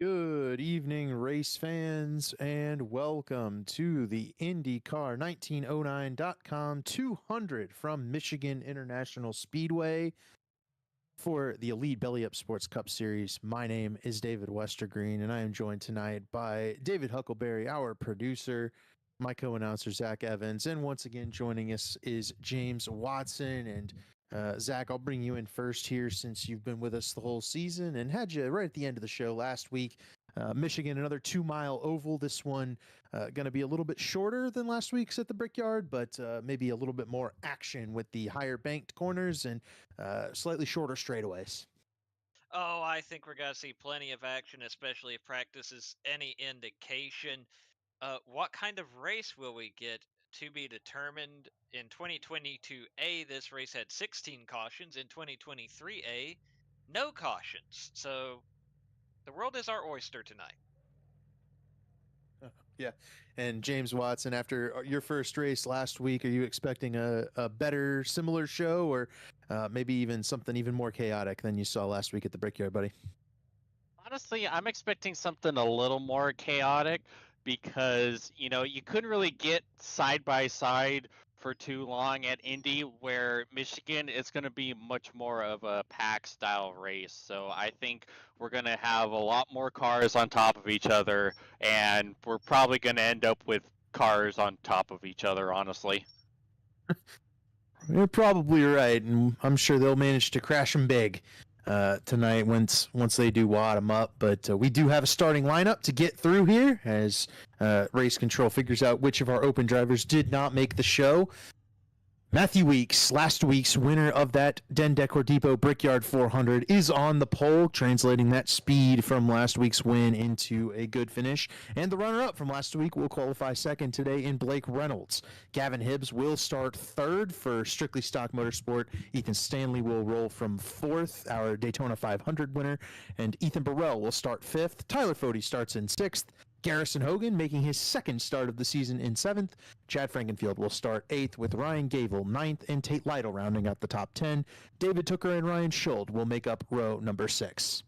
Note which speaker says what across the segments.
Speaker 1: Good evening, race fans, and welcome to the IndyCar1909.com 200 from Michigan International Speedway for the Elite Belly Up Sports Cup Series. My name is David Westergreen, and I am joined tonight by David Huckleberry, our producer, my co-announcer, Zach Evans, and once again joining us is James Watson. And Zach, I'll bring you in first here since you've been with us the whole season and had you right at the end of the show last week. Michigan, another 2-mile oval. This one going to be a little bit shorter than last week's at the Brickyard, but maybe a little bit more action with the higher banked corners and slightly shorter straightaways.
Speaker 2: Oh, I think we're going to see plenty of action, especially if practice is any indication. What kind of race will we get to be determined? In 2022A, this race had 16 cautions. In 2023A, no cautions. So the world is our oyster tonight.
Speaker 1: Yeah. And James Watson, after your first race last week, are you expecting a better, similar show, or maybe even something even more chaotic than you saw last week at the Brickyard, buddy?
Speaker 3: Honestly, I'm expecting something a little more chaotic because, you couldn't really get side by side for too long at Indy, where Michigan is going to be much more of a pack style race. So I think we're going to have a lot more cars on top of each other, and we're probably going to end up with cars on top of each other, honestly.
Speaker 1: You're probably right, and I'm sure they'll manage to crash them big tonight once they do wad them up. But we do have a starting lineup to get through here as race control figures out which of our open drivers did not make the show. Matthew Weeks, last week's winner of that Den Decor Depot Brickyard 400, is on the pole, translating that speed from last week's win into a good finish. And the runner-up from last week will qualify second today in Blake Reynolds. Gavin Hibbs will start third for Strictly Stock Motorsport. Ethan Stanley will roll from fourth, our Daytona 500 winner. And Ethan Burrell will start fifth. Tyler Fode starts in sixth. Garrison Hogan making his second start of the season in seventh. Chad Frankenfield will start eighth with Ryan Gable ninth and Tate Lytle rounding out the top 10. David Tooker and Ryan Schuld will make up row number 6.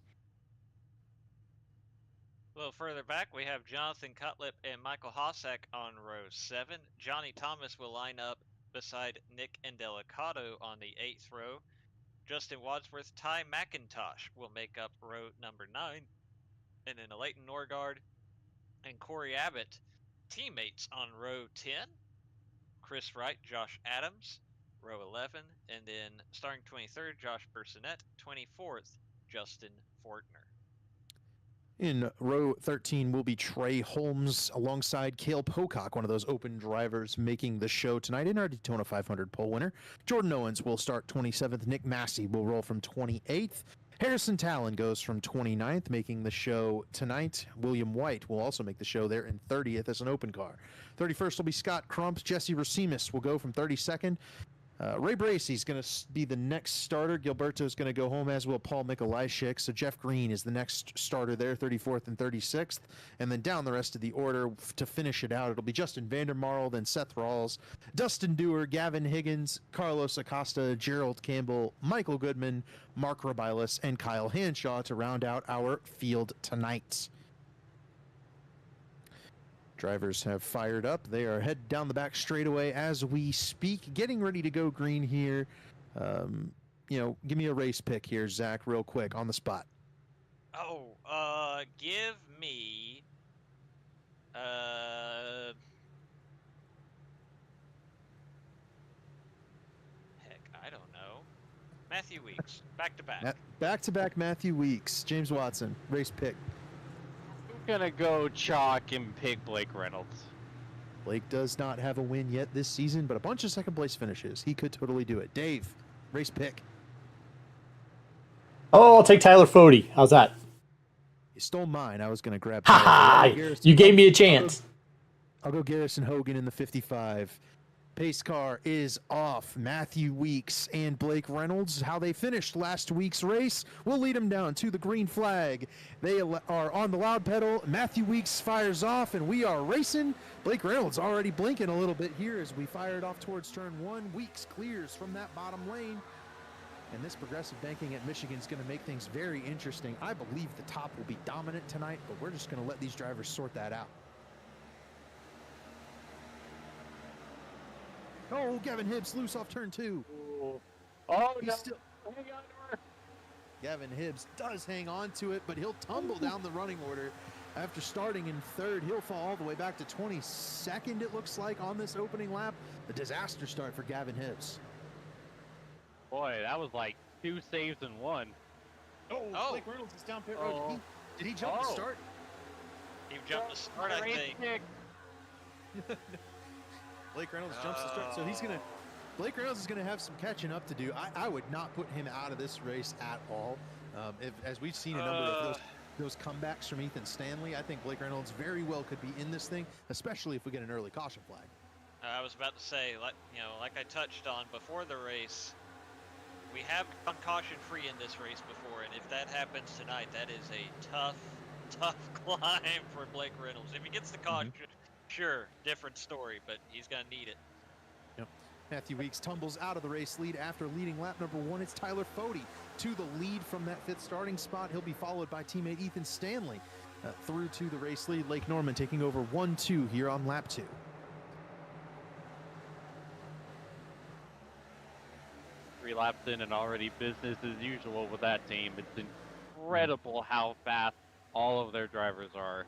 Speaker 2: A little further back, we have Jonathan Cutlip and Michael Hossack on row 7. Johnny Thomas will line up beside Nick Indelicato on the 8th row. Justin Wadsworth, Ty McIntosh will make up row number 9. And then Leighton Norgard and Corey Abbott, teammates on row 10. Chris Wright, Josh Adams, row 11. And then starting 23rd, Josh Personette, 24th, Justin Fortner.
Speaker 1: In row 13 will be Trey Holmes alongside Cale Pocock, one of those open drivers making the show tonight in our Daytona 500 pole winner. Jordan Owens will start 27th. Nick Massey will roll from 28th. Harrison Talon goes from 29th, making the show tonight. William White will also make the show there in 30th as an open car. 31st will be Scott Crump. Jesse Racines will go from 32nd. Ray Bracey's going to be the next starter. Gilberto's going to go home, as will Paul Mikolajczyk. So Jeff Green is the next starter there, 34th and 36th. And then down the rest of the order to finish it out, it'll be Justin Vandermarl, then Seth Rawls, Dustin Dewar, Gavin Higgins, Carlos Acosta, Gerald Campbell, Michael Goodman, Mark Rabilis, and Kyle Hanshaw to round out our field tonight. Drivers have fired up. They are headed down the back straightaway as we speak, getting ready to go green here. Give me a race pick here, Zach, real quick, on the spot.
Speaker 2: Give me, heck, I don't know. Matthew Weeks, back to back.
Speaker 1: Back-to-back Matthew Weeks. James Watson, race pick.
Speaker 3: I'm going to go chalk and pick Blake Reynolds.
Speaker 1: Blake does not have a win yet this season, but a bunch of second-place finishes. He could totally do it. Dave, race pick.
Speaker 4: Oh, I'll take Tyler Fode. How's that?
Speaker 1: You stole mine. I was going to grab
Speaker 4: Ha ha! You gave me a chance.
Speaker 1: I'll go Garrison Hogan in the 55. Pace car is off. Matthew Weeks and Blake Reynolds, how they finished last week's race, will lead them down to the green flag. They are on the loud pedal. Matthew Weeks fires off, and we are racing. Blake Reynolds already blinking a little bit here as we fired off towards turn 1. Weeks clears from that bottom lane. And and this progressive banking at Michigan is going to make things very interesting. I believe the top will be dominant tonight, but we're just going to let these drivers sort that out. Oh, Gavin Hibbs loose off turn 2.
Speaker 3: Oh,
Speaker 1: He's
Speaker 3: no.
Speaker 1: still...
Speaker 3: Hang on to her.
Speaker 1: Gavin Hibbs does hang on to it, but he'll tumble down the running order. After starting in 3rd, he'll fall all the way back to 22nd, it looks like, on this opening lap. A disaster start for Gavin Hibbs.
Speaker 3: Boy, that was like 2 saves in 1.
Speaker 2: Oh.
Speaker 1: Blake Reynolds is down pit road. Did he jump the start?
Speaker 2: He jumped the start, I think.
Speaker 1: Blake Reynolds jumps the start, so Blake Reynolds is going to have some catching up to do. I would not put him out of this race at all. As we've seen a number of those comebacks from Ethan Stanley, I think Blake Reynolds very well could be in this thing, especially if we get an early caution flag.
Speaker 2: I was about to say, like I touched on before the race, we have gone caution-free in this race before, and if that happens tonight, that is a tough climb for Blake Reynolds. If he gets the caution, sure, different story, but he's going to need it.
Speaker 1: Yep. Matthew Weeks tumbles out of the race lead after leading lap number 1. It's Tyler Fode to the lead from that 5th starting spot. He'll be followed by teammate Ethan Stanley through to the race lead. Lake Norman taking over 1-2 here on lap 2.
Speaker 3: Three laps in and already business as usual with that team. It's incredible how fast all of their drivers are.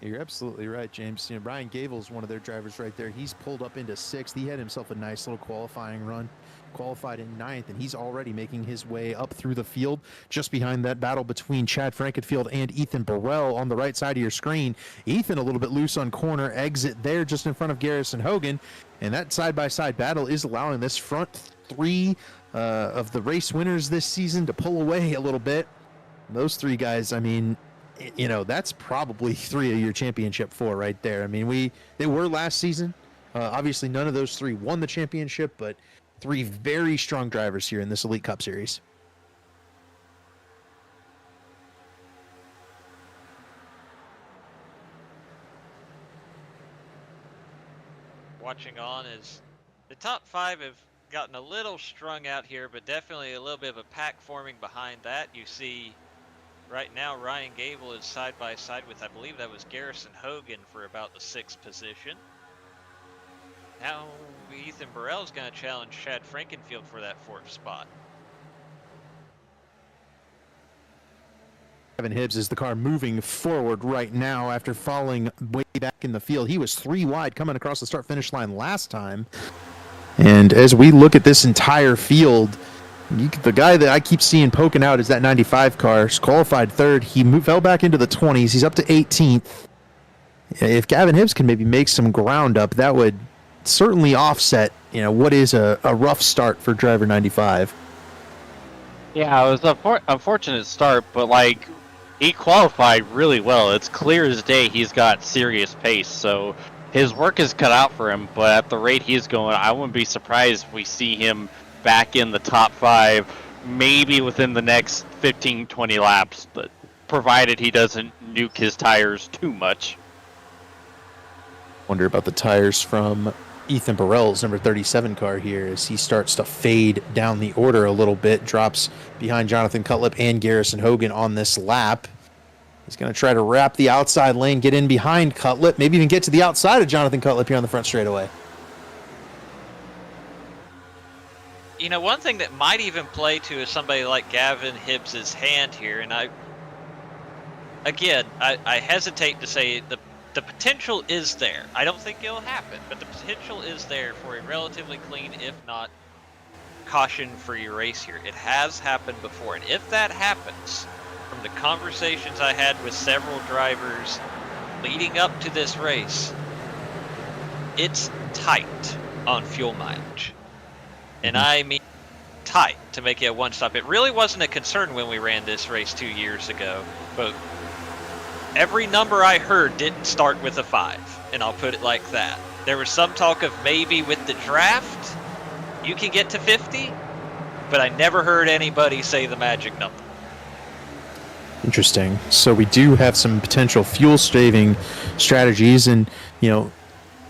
Speaker 1: You're absolutely right, James. You know, Brian Gable's one of their drivers right there. He's pulled up into 6th. He had himself a nice little qualifying run. Qualified in 9th, and he's already making his way up through the field. Just behind that battle between Chad Frankenfield and Ethan Burrell on the right side of your screen. Ethan a little bit loose on corner exit there just in front of Garrison Hogan. And that side-by-side battle is allowing this front 3 of the race winners this season to pull away a little bit. Those 3 guys, I mean, you know, that's probably 3 of your championship 4 right there. I mean, they were last season. Obviously, none of those 3 won the championship, but 3 very strong drivers here in this Elite Cup Series.
Speaker 2: Watching on is the top 5 have gotten a little strung out here, but definitely a little bit of a pack forming behind that. You see right now Ryan Gable is side by side with, I believe that was Garrison Hogan for about the 6th position. Now Ethan Burrell is going to challenge Chad Frankenfield for that 4th spot.
Speaker 1: Evan Hibbs is the car moving forward right now after falling way back in the field. He was 3 wide coming across the start-finish line last time. And as we look at this entire field, the guy that I keep seeing poking out is that 95 car. He's qualified 3rd. He fell back into the 20s. He's up to 18th. If Gavin Hibbs can maybe make some ground up, that would certainly offset, you know, what is a rough start for driver 95.
Speaker 3: Yeah, it was a unfortunate start, but like he qualified really well. It's clear as day he's got serious pace, so his work is cut out for him. But at the rate he's going, I wouldn't be surprised if we see him back in the top 5, maybe within the next 15-20 laps, but provided he doesn't nuke his tires too much.
Speaker 1: Wonder about the tires from Ethan Burrell's number 37 car here as he starts to fade down the order a little bit, drops behind Jonathan Cutlip and Garrison Hogan on this lap. He's going to try to wrap the outside lane, get in behind Cutlip, maybe even get to the outside of Jonathan Cutlip here on the front straightaway.
Speaker 2: You know, one thing that might even play to is somebody like Gavin Hibbs' hand here, and I hesitate to say the potential is there. I don't think it'll happen, but the potential is there for a relatively clean, if not caution-free race here. It has happened before, and if that happens, from the conversations I had with several drivers leading up to this race, it's tight on fuel mileage. And I mean tight to make it a one-stop. It really wasn't a concern when we ran this race 2 years ago, but every number I heard didn't start with a 5, and I'll put it like that. There was some talk of maybe with the draft, you can get to 50, but I never heard anybody say the magic number.
Speaker 1: Interesting. So we do have some potential fuel saving strategies, and you know,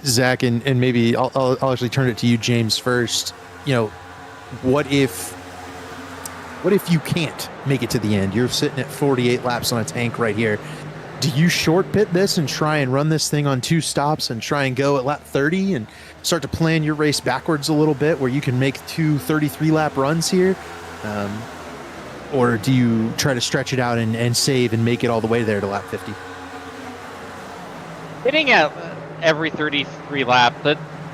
Speaker 1: Zach, and maybe I'll actually turn it to you, James, first. You know, what if What if you can't make it to the end? You're sitting at 48 laps on a tank right here. Do you short pit this and try and run this thing on 2 stops and try and go at lap 30 and start to plan your race backwards a little bit where you can make 2 33-lap runs here? Or do you try to stretch it out and save and make it all the way there to lap 50?
Speaker 3: Hitting at every 33 lap,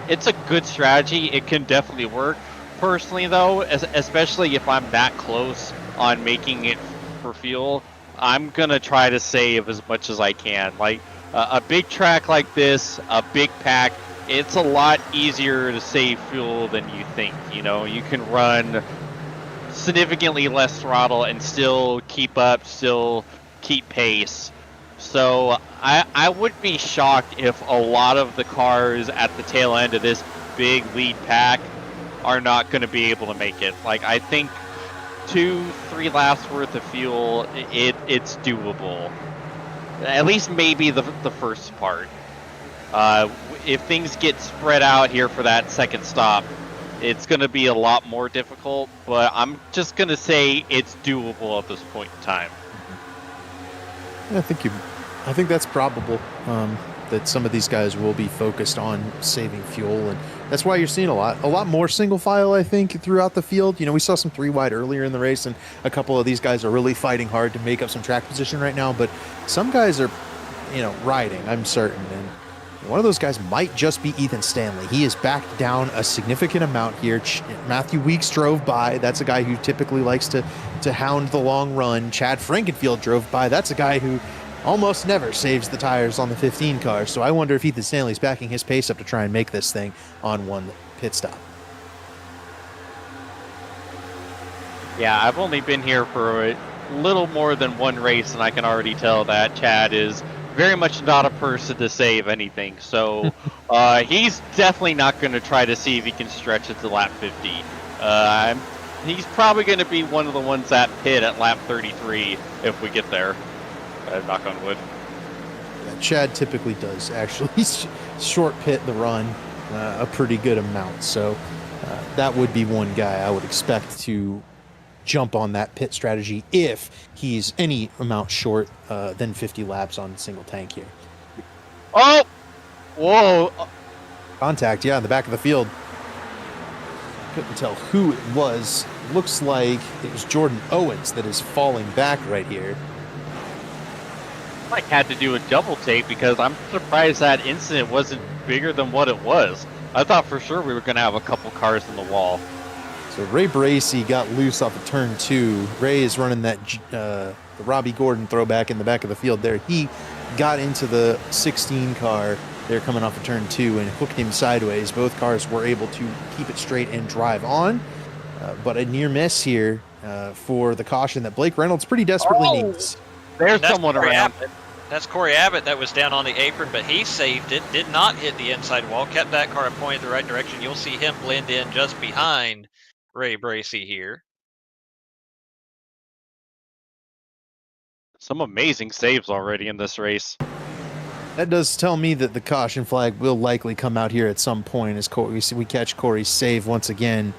Speaker 3: it's a good strategy. It can definitely work. Personally, though, especially if I'm that close on making it for fuel, I'm gonna try to save as much as I can. Like a big track like this, a big pack, it's a lot easier to save fuel than you think. You know, you can run significantly less throttle and still keep up, still keep pace. So I would be shocked if a lot of the cars at the tail end of this big lead pack are not going to be able to make it. Like, I think 2-3 laps worth of fuel, it's doable. At least maybe the first part. If things get spread out here for that second stop, it's going to be a lot more difficult, but I'm just going to say it's doable at this point in time.
Speaker 1: I think that's probable, that some of these guys will be focused on saving fuel, and that's why you're seeing a lot more single file, I think, throughout the field. You know, we saw some 3 wide earlier in the race, and a couple of these guys are really fighting hard to make up some track position right now, but some guys are, you know, riding, I'm certain, and one of those guys might just be Ethan Stanley. He is backed down a significant amount here. Matthew Weeks drove by. That's a guy who typically likes to hound the long run. Chad Frankenfield drove by. That's a guy who almost never saves the tires on the 15 car. So I wonder if Ethan Stanley's backing his pace up to try and make this thing on one pit stop.
Speaker 3: Yeah, I've only been here for a little more than 1 race, and I can already tell that Chad is very much not a person to save anything. So he's definitely not going to try to see if he can stretch it to lap 50. He's probably going to be one of the ones at pit at lap 33 if we get there. Knock on wood.
Speaker 1: Yeah, Chad typically does actually short pit the run a pretty good amount. So that would be one guy I would expect to jump on that pit strategy if he's any amount short than 50 laps on single tank here.
Speaker 3: Oh! Whoa!
Speaker 1: Contact, yeah, in the back of the field. Couldn't tell who it was. Looks like it was Jordan Owens that is falling back right here.
Speaker 3: I had to do a double take because I'm surprised that incident wasn't bigger than what it was. I thought for sure we were going to have a couple cars in the wall.
Speaker 1: So Ray Bracey got loose off of turn 2. Ray is running that the Robbie Gordon throwback in the back of the field there. He got into the 16 car there coming off of turn 2 and hooked him sideways. Both cars were able to keep it straight and drive on. But a near miss here for the caution that Blake Reynolds pretty desperately needs.
Speaker 3: There's someone around.
Speaker 2: That's Corey Abbott that was down on the apron, but he saved it, did not hit the inside wall, kept that car pointed the right direction. You'll see him blend in just behind Ray Bracey here.
Speaker 3: Some amazing saves already in this race.
Speaker 1: That does tell me that the caution flag will likely come out here at some point as we catch Corey's save once again.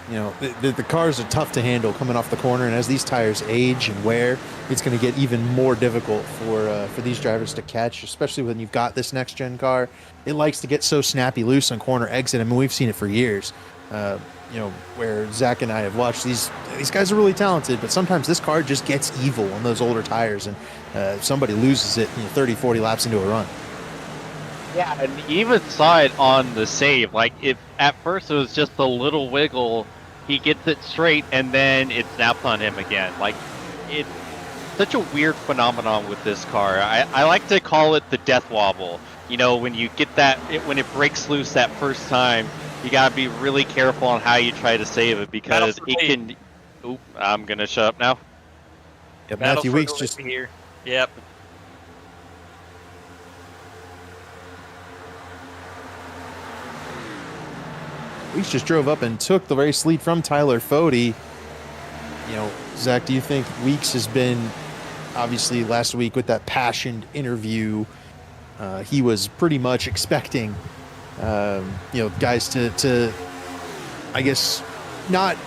Speaker 1: You know, the cars are tough to handle coming off the corner, and as these tires age and wear, it's going to get even more difficult for these drivers to catch, especially when you've got this next-gen car. It likes to get so snappy loose on corner exit. I mean, we've seen it for years, you know, where Zach and I have watched these guys are really talented, but sometimes this car just gets evil on those older tires, and somebody loses it, 30, 40 laps into a run.
Speaker 3: Yeah, and you even saw it on the save. Like, if at first it was just a little wiggle, he gets it straight, and then it snaps on him again. Like, it's such a weird phenomenon with this car. I like to call it the death wobble. You know, when you get that, when it breaks loose that first time, you gotta be really careful on how you try to save it because it can. Oop, I'm gonna shut up now.
Speaker 1: Yeah, Matthew Weeks just
Speaker 2: here. Yep.
Speaker 1: Weeks just drove up and took the race lead from Tyler Fody. You know, Zach, do you think Weeks has been, obviously last week with that passioned interview, he was pretty much expecting, you know, guys to, I guess, not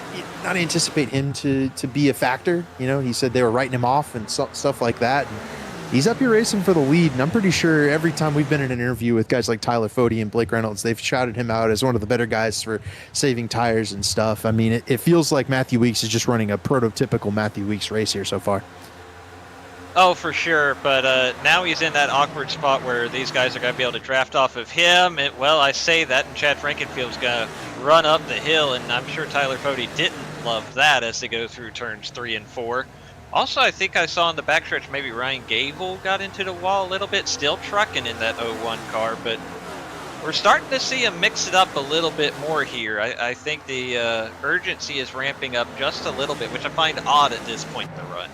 Speaker 1: anticipate him to be a factor. You know, he said they were writing him off and stuff like that. And he's up here racing for the lead, and I'm pretty sure every time we've been in an interview with guys like Tyler Fode and Blake Reynolds, they've shouted him out as one of the better guys for saving tires and stuff. I mean, it feels like Matthew Weeks is just running a prototypical Matthew Weeks race here so far.
Speaker 2: Oh, for sure, but now he's in that awkward spot where these guys are going to be able to draft off of him. And, well, I say that, and Chad Frankenfield's going to run up the hill, and I'm sure Tyler Fode didn't love that as they go through turns 3 and 4. Also, I think I saw in the backstretch maybe Ryan Gable got into the wall a little bit, still trucking in that 01 car, but we're starting to see him mix it up a little bit more here. I think the urgency is ramping up just a little bit, which I find odd at this point in the run.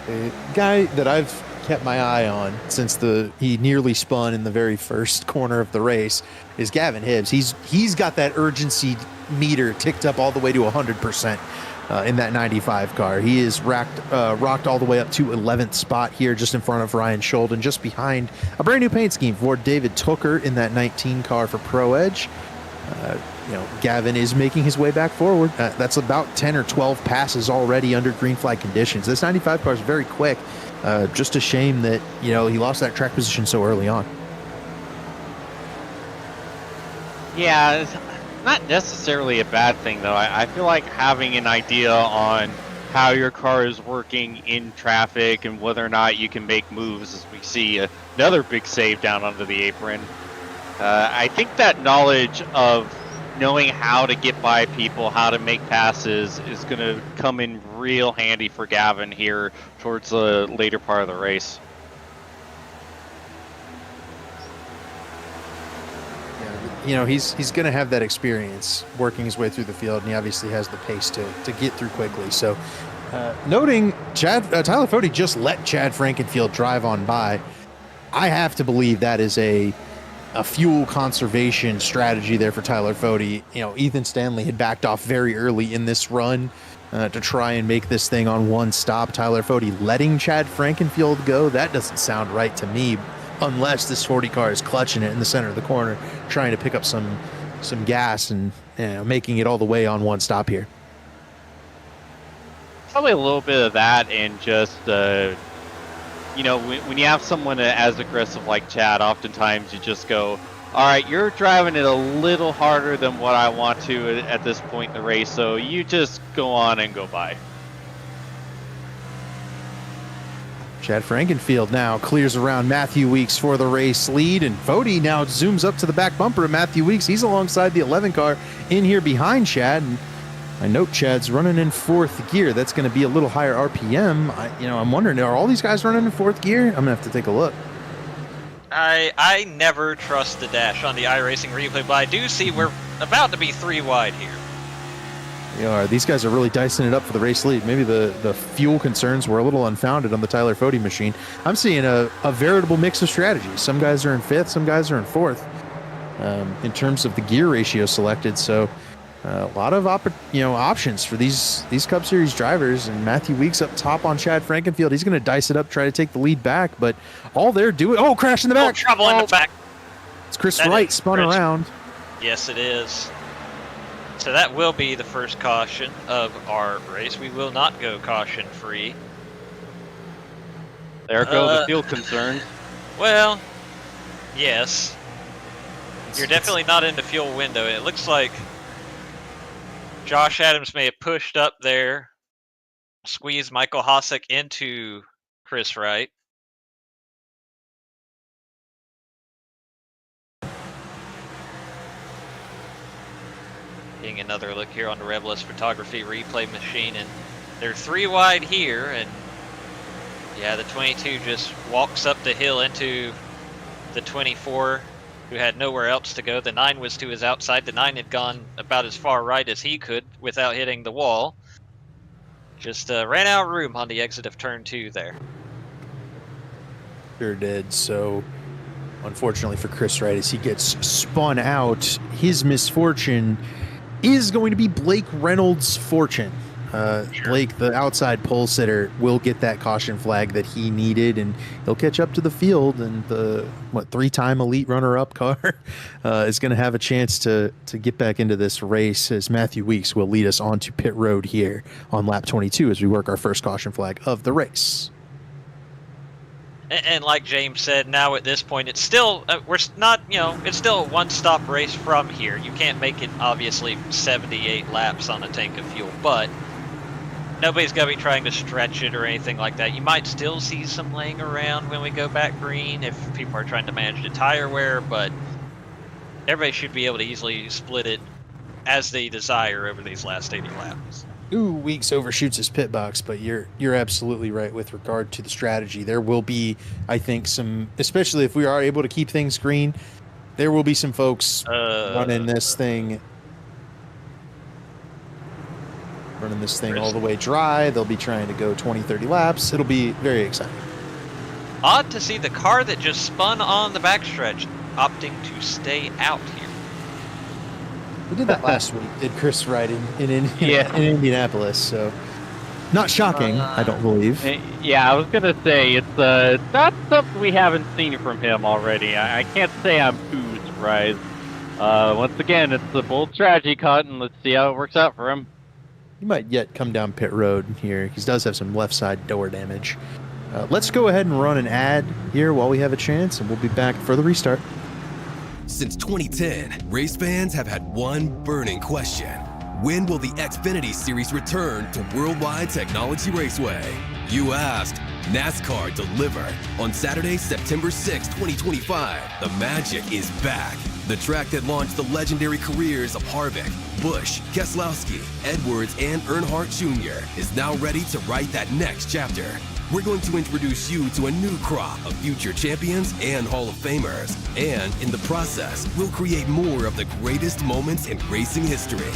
Speaker 1: A guy that I've kept my eye on since he nearly spun in the very first corner of the race is Gavin Hibbs. He's got that urgency meter ticked up all the way to 100% in that 95 car. He is rocked all the way up to 11th spot here, just in front of Ryan Scholden, just behind a brand new paint scheme for David Tooker in that 19 car for Pro Edge. Gavin is making his way back forward. That's about 10 or 12 passes already under green flag conditions. This 95 car is very quick. Just a shame that, he lost that track position so early on.
Speaker 3: Yeah, it's not necessarily a bad thing, though. I feel like having an idea on how your car is working in traffic and whether or not you can make moves, as we see another big save down under the apron. I think that knowledge of knowing how to get by people, how to make passes, is going to come in real handy for Gavin here towards the later part of the race.
Speaker 1: Yeah, he's going to have that experience working his way through the field, and he obviously has the pace to get through quickly. So, noting Tyler Fode just let Chad Frankenfield drive on by, I have to believe that is a fuel conservation strategy there for Tyler Fode. Ethan Stanley had backed off very early in this run to try and make this thing on one stop. Tyler Fode letting Chad Frankenfield go, that doesn't sound right to me, unless this 40 car is clutching it in the center of the corner, trying to pick up some gas and making it all the way on one stop here.
Speaker 3: Probably a little bit of that, and just when you have someone as aggressive like Chad, oftentimes you just go, all right, you're driving it a little harder than what I want to at this point in the race, so you just go on and go by.
Speaker 1: Chad Frankenfield now clears around Matthew Weeks for the race lead, and Fode now zooms up to the back bumper of Matthew Weeks. He's alongside the 11 car in here behind Chad, and I note Chad's running in 4th gear. That's going to be a little higher RPM. I'm wondering, are all these guys running in 4th gear? I'm going to have to take a look.
Speaker 2: I never trust the dash on the iRacing replay, but I do see we're about to be 3 wide here.
Speaker 1: They are. These guys are really dicing it up for the race lead. Maybe the fuel concerns were a little unfounded on the Tyler Fode machine. I'm seeing a veritable mix of strategies. Some guys are in 5th, some guys are in 4th in terms of the gear ratio selected. So a lot of options for these Cup Series drivers, and Matthew Weeks up top on Chad Frankenfield. He's going to dice it up, try to take the lead back, but all they're doing... Oh, crash in the back!
Speaker 2: Trouble in the back!
Speaker 1: It's Chris Wright spun around.
Speaker 2: Yes, it is. So that will be the first caution of our race. We will not go caution-free.
Speaker 3: There go the fuel concerns.
Speaker 2: Well, yes. You're definitely not in the fuel window. It looks like Josh Adams may have pushed up there, squeezed Michael Hosek into Chris Wright. Getting another look here on the Revelist Photography replay machine, and they're 3 wide here, and yeah, the 22 just walks up the hill into the 24, who had nowhere else to go. The 9 was to his outside. The 9 had gone about as far right as he could without hitting the wall. Just ran out of room on the exit of turn 2 there.
Speaker 1: Sure did. So unfortunately for Chris Wright, as he gets spun out, his misfortune is going to be Blake Reynolds' fortune. Blake, the outside pole sitter, will get that caution flag that he needed, and he'll catch up to the field. And the 3-time elite runner-up car is going to have a chance to get back into this race, as Matthew Weeks will lead us onto pit road here on lap 22 as we work our first caution flag of the race.
Speaker 2: And like James said, now at this point, it's still it's still a one-stop race from here. You can't make it obviously 78 laps on a tank of fuel, but nobody's going to be trying to stretch it or anything like that. You might still see some laying around when we go back green if people are trying to manage the tire wear, but everybody should be able to easily split it as they desire over these last 80 laps.
Speaker 1: Weeks overshoots his pit box, but you're absolutely right with regard to the strategy. There will be, I think, some, especially if we are able to keep things green, there will be some folks running this thing all the way dry. They'll be trying to go 20-30 laps. It'll be very exciting.
Speaker 2: Odd to see the car that just spun on the backstretch opting to stay out here.
Speaker 1: We did that last week. Did Chris Wright in Indianapolis? So not shocking, I don't believe.
Speaker 3: Yeah, I was gonna say it's not something we haven't seen from him already. I can't say I'm too surprised. Once again, it's a bold strategy cut, and let's see how it works out for him.
Speaker 1: He might yet come down pit road here. He does have some left side door damage. Let's go ahead and run an ad here while we have a chance, and we'll be back for the restart.
Speaker 5: Since 2010, race fans have had one burning question. When will the Xfinity Series return to Worldwide Technology Raceway? You asked, NASCAR delivered. On Saturday, September 6, 2025, the magic is back. The track that launched the legendary careers of Harvick, Busch, Keselowski, Edwards, and Earnhardt Jr. is now ready to write that next chapter. We're going to introduce you to a new crop of future champions and Hall of Famers. And in the process, we'll create more of the greatest moments in racing history.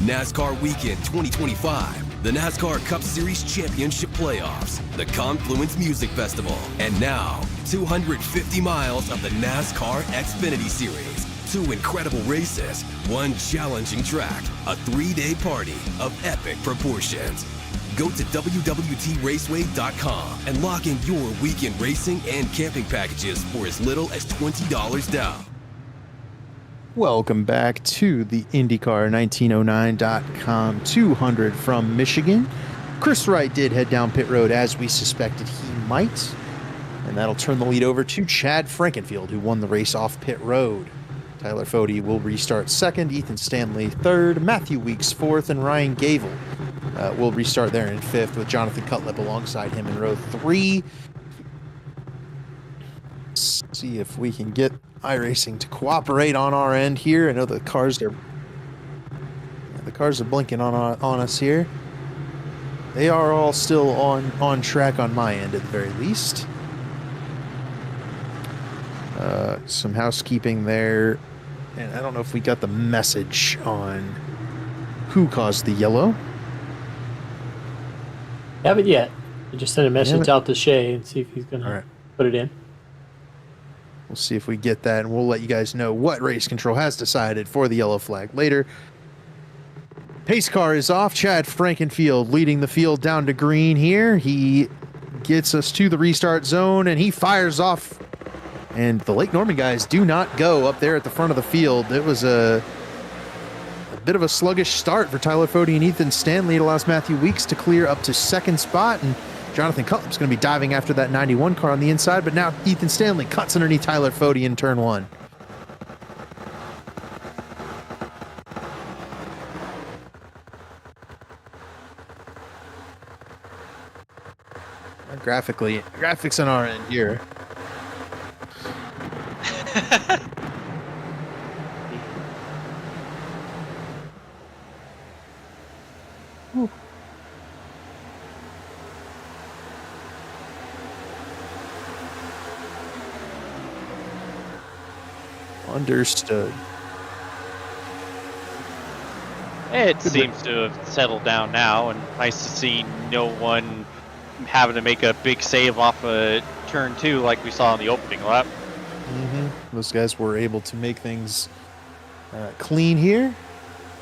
Speaker 5: NASCAR Weekend 2025, the NASCAR Cup Series Championship Playoffs, the Confluence Music Festival, and now 250 miles of the NASCAR Xfinity Series. 2 incredible races, 1 challenging track, a 3-day party of epic proportions. Go to www.raceway.com and lock in your weekend racing and camping packages for as little as $20 down.
Speaker 1: Welcome back to the IndyCar1909.com 200 from Michigan. Chris Wright did head down pit road as we suspected he might, and that'll turn the lead over to Chad Frankenfield, who won the race off pit road. Tyler Fode will restart second, Ethan Stanley third, Matthew Weeks fourth, and Ryan Gavel will restart there in fifth with Jonathan Cutlip alongside him in row 3. Let's see if we can get iRacing to cooperate on our end here. I know the cars are blinking on us here. They are all still on track on my end at the very least. Some housekeeping there. And I don't know if we got the message on who caused the yellow.
Speaker 4: Haven't yet. I just sent a message out to Shay and see if he's going to put it in.
Speaker 1: We'll see if we get that, and we'll let you guys know what race control has decided for the yellow flag later. Pace car is off. Chad Frankenfield leading the field down to green here. He gets us to the restart zone, and he fires off. And the Lake Norman guys do not go up there at the front of the field. It was a bit of a sluggish start for Tyler Fode and Ethan Stanley. It allows Matthew Weeks to clear up to second spot, and Jonathan Cutlip's going to be diving after that 91 car on the inside, but now Ethan Stanley cuts underneath Tyler Fode in turn 1. Graphics on our end here. Understood.
Speaker 3: It seems to have settled down now, and nice to see no one having to make a big save off a turn 2 like we saw in the opening lap.
Speaker 1: Those guys were able to make things clean here.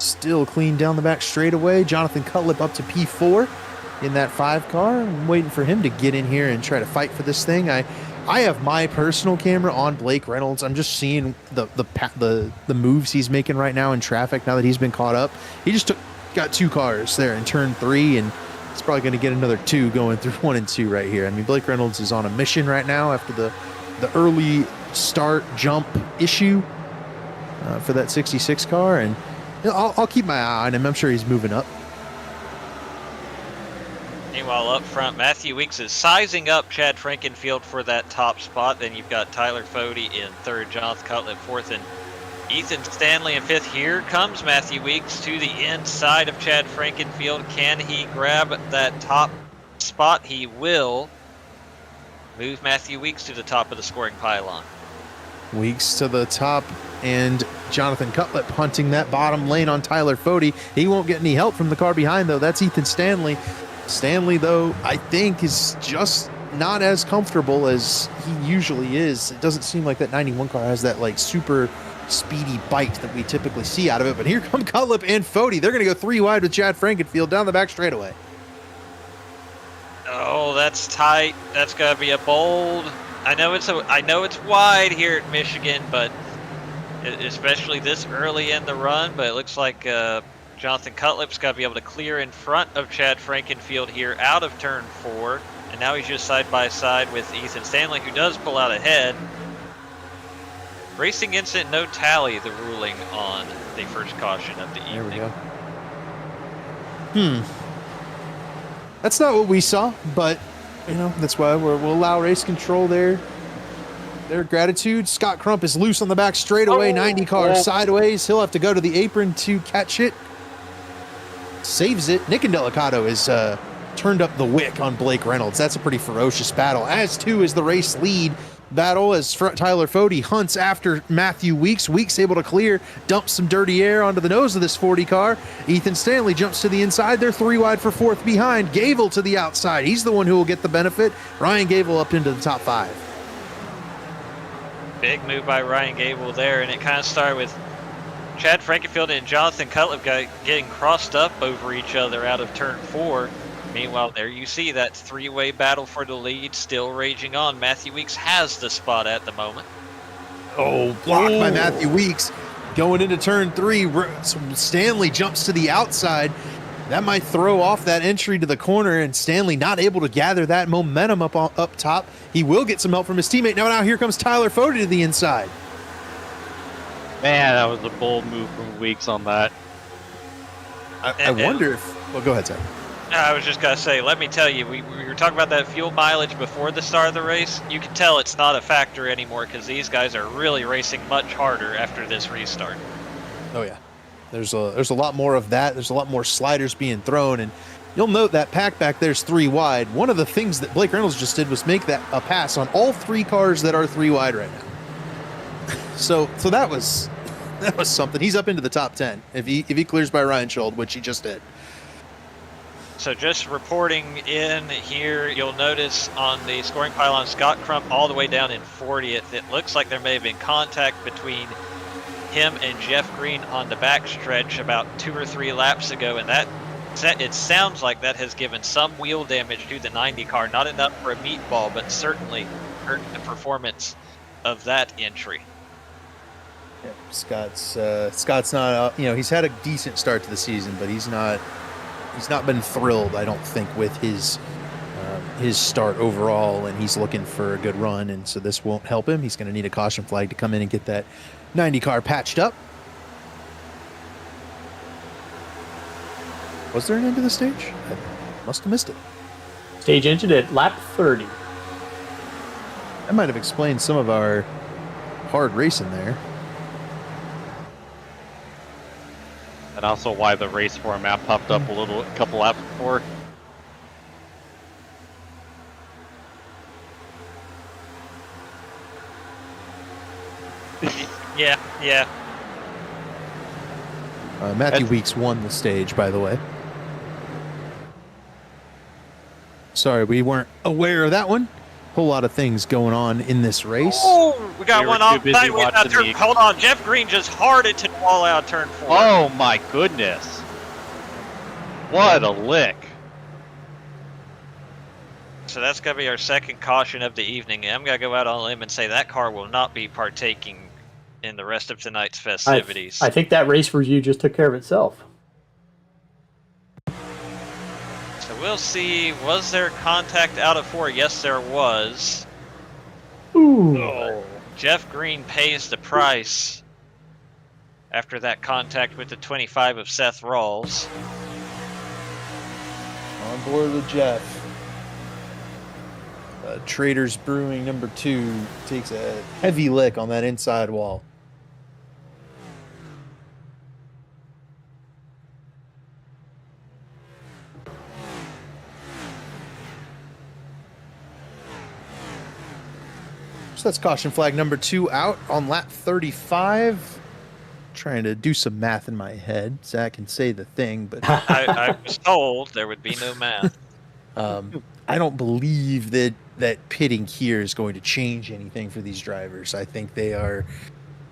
Speaker 1: still clean down the back straightaway. Jonathan Cutlip up to P4 in that 5 car. I'm waiting for him to get in here and try to fight for this thing. I have my personal camera on Blake Reynolds. I'm just seeing the moves he's making right now in traffic now that he's been caught up. He just got 2 cars there in turn 3, and he's probably going to get another 2 going through 1 and 2 right here. I mean, Blake Reynolds is on a mission right now after the early start jump issue for that 66 car, and I'll keep my eye on him. I'm sure he's moving up.
Speaker 2: Meanwhile, up front, Matthew Weeks is sizing up Chad Frankenfield for that top spot. Then you've got Tyler Fody in 3rd, Jonathan Cutlip 4th, and Ethan Stanley in 5th. Here comes Matthew Weeks to the inside of Chad Frankenfield. Can he grab that top spot? He will move Matthew Weeks to the top of the scoring pylon.
Speaker 1: Weeks to the top, and Jonathan Cutlip hunting that bottom lane on Tyler Fody. He won't get any help from the car behind, though. That's Ethan Stanley. Stanley, though, I think is just not as comfortable as he usually is. It doesn't seem like that 91 car has that like super speedy bite that we typically see out of it. But here come Cutlip and Fody. They're going to go 3 wide with Chad Frankenfield down the back straightaway.
Speaker 2: Oh, that's tight. That's got to be a bold. I know it's wide here at Michigan, but especially this early in the run. But it looks like Jonathan Cutlip's got to be able to clear in front of Chad Frankenfield here out of turn 4. And now he's just side by side with Ethan Stanley, who does pull out ahead. Racing incident, no tally, the ruling on the first caution of the evening.
Speaker 1: There we go. That's not what we saw, but you know, that's why we'll allow race control their gratitude. Scott Crump is loose on the back straightaway, 90 car sideways. He'll have to go to the apron to catch it. Saves it. Nick Indelicato is turned up the wick on Blake Reynolds. That's a pretty ferocious battle, as too is the race lead battle as Tyler Fody hunts after Matthew Weeks. Weeks able to clear, dumps some dirty air onto the nose of this 40 car. Ethan Stanley jumps to the inside. They're 3 wide for 4th behind. Gable to the outside. He's the one who will get the benefit. Ryan Gable up into the top 5.
Speaker 2: Big move by Ryan Gable there, and it kind of started with Chad Frankenfield and Jonathan Cutlip getting crossed up over each other out of turn 4. Meanwhile, there you see that 3-way battle for the lead still raging on. Matthew Weeks has the spot at the moment.
Speaker 1: Oh, blocked by Matthew Weeks. Going into turn 3, Stanley jumps to the outside. That might throw off that entry to the corner, and Stanley not able to gather that momentum up top. He will get some help from his teammate. Now here comes Tyler Fody to the inside.
Speaker 3: Man, that was a bold move from Weeks on that.
Speaker 1: I wonder if... Well, go ahead, Zach.
Speaker 2: I was just going to say, let me tell you, we were talking about that fuel mileage before the start of the race. You can tell it's not a factor anymore because these guys are really racing much harder after this restart.
Speaker 1: Oh, yeah. There's a lot more of that. There's a lot more sliders being thrown, and you'll note that pack back there's 3 wide. One of the things that Blake Reynolds just did was make that a pass on all 3 cars that are 3 wide right now. So that was something. He's up into the top 10 if he clears by Ryan Schold, which he just did.
Speaker 2: So just reporting in here, you'll notice on the scoring pylon, Scott Crump all the way down in 40th. It looks like there may have been contact between him and Jeff Green on the backstretch about 2 or 3 laps ago, and it sounds like that has given some wheel damage to the 90 car. Not enough for a meatball, but certainly hurt the performance of that entry.
Speaker 1: Yeah, Scott's not, he's had a decent start to the season, but he's not been thrilled, I don't think, with his start overall, and he's looking for a good run, and so this won't help him. He's going to need a caution flag to come in and get that 90 car patched up. Was there an end to the stage? I must have missed it.
Speaker 4: Stage ended at lap 30.
Speaker 1: That might have explained some of our hard racing there.
Speaker 3: And also why the race format popped up a couple laps before.
Speaker 2: Yeah.
Speaker 1: Matthew Weeks won the stage, by the way. Sorry, we weren't aware of that one. Whole lot of things going on in this race.
Speaker 2: Oh, We got
Speaker 3: We
Speaker 2: one
Speaker 3: were
Speaker 2: off
Speaker 3: too busy
Speaker 2: tight without
Speaker 3: watching
Speaker 2: turn.
Speaker 3: the-
Speaker 2: Hold on, Jeff Green just harded to the wall out turn 4.
Speaker 3: Oh my goodness. What a lick.
Speaker 2: So that's going to be our second caution of the evening. I'm going to go out on a limb and say that car will not be partaking in the rest of tonight's festivities.
Speaker 4: I think that race review just took care of itself.
Speaker 2: So we'll see. Was there contact out of 4? Yes, there was.
Speaker 4: Ooh.
Speaker 2: Jeff Green pays the price after that contact with the 25 of Seth Rawls.
Speaker 1: On board with Jeff. Traders Brewing number 2 takes a heavy lick on that inside wall. So that's caution flag number 2 out on lap 35. Trying to do some math in my head so I can say the thing, but
Speaker 2: I was told there would be no math.
Speaker 1: I don't believe that pitting here is going to change anything for these drivers. I think they are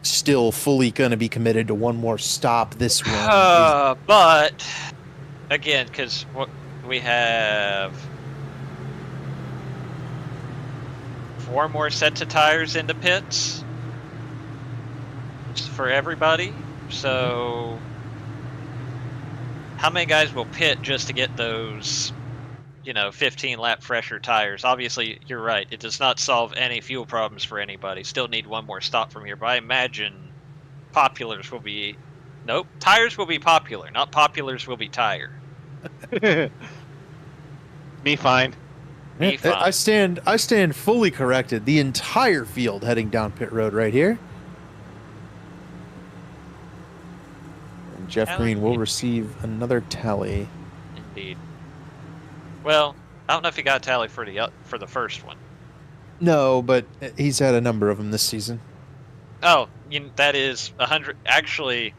Speaker 1: still fully going to be committed to one more stop this one.
Speaker 2: But again, because we have 4 more sets of tires in the pits for everybody. So how many guys will pit just to get those, 15 lap fresher tires? Obviously, you're right. It does not solve any fuel problems for anybody. Still need one more stop from here. But I imagine populars will be... Nope. Tires will be popular. Not populars will be tire.
Speaker 3: Me fine.
Speaker 2: Me fine.
Speaker 1: I stand fully corrected. The entire field heading down pit road right here. And Jeff Green will receive another tally.
Speaker 2: Indeed. Well, I don't know if he got a tally for the first one.
Speaker 1: No, but he's had a number of them this season.
Speaker 2: Oh, that is 100. Actually,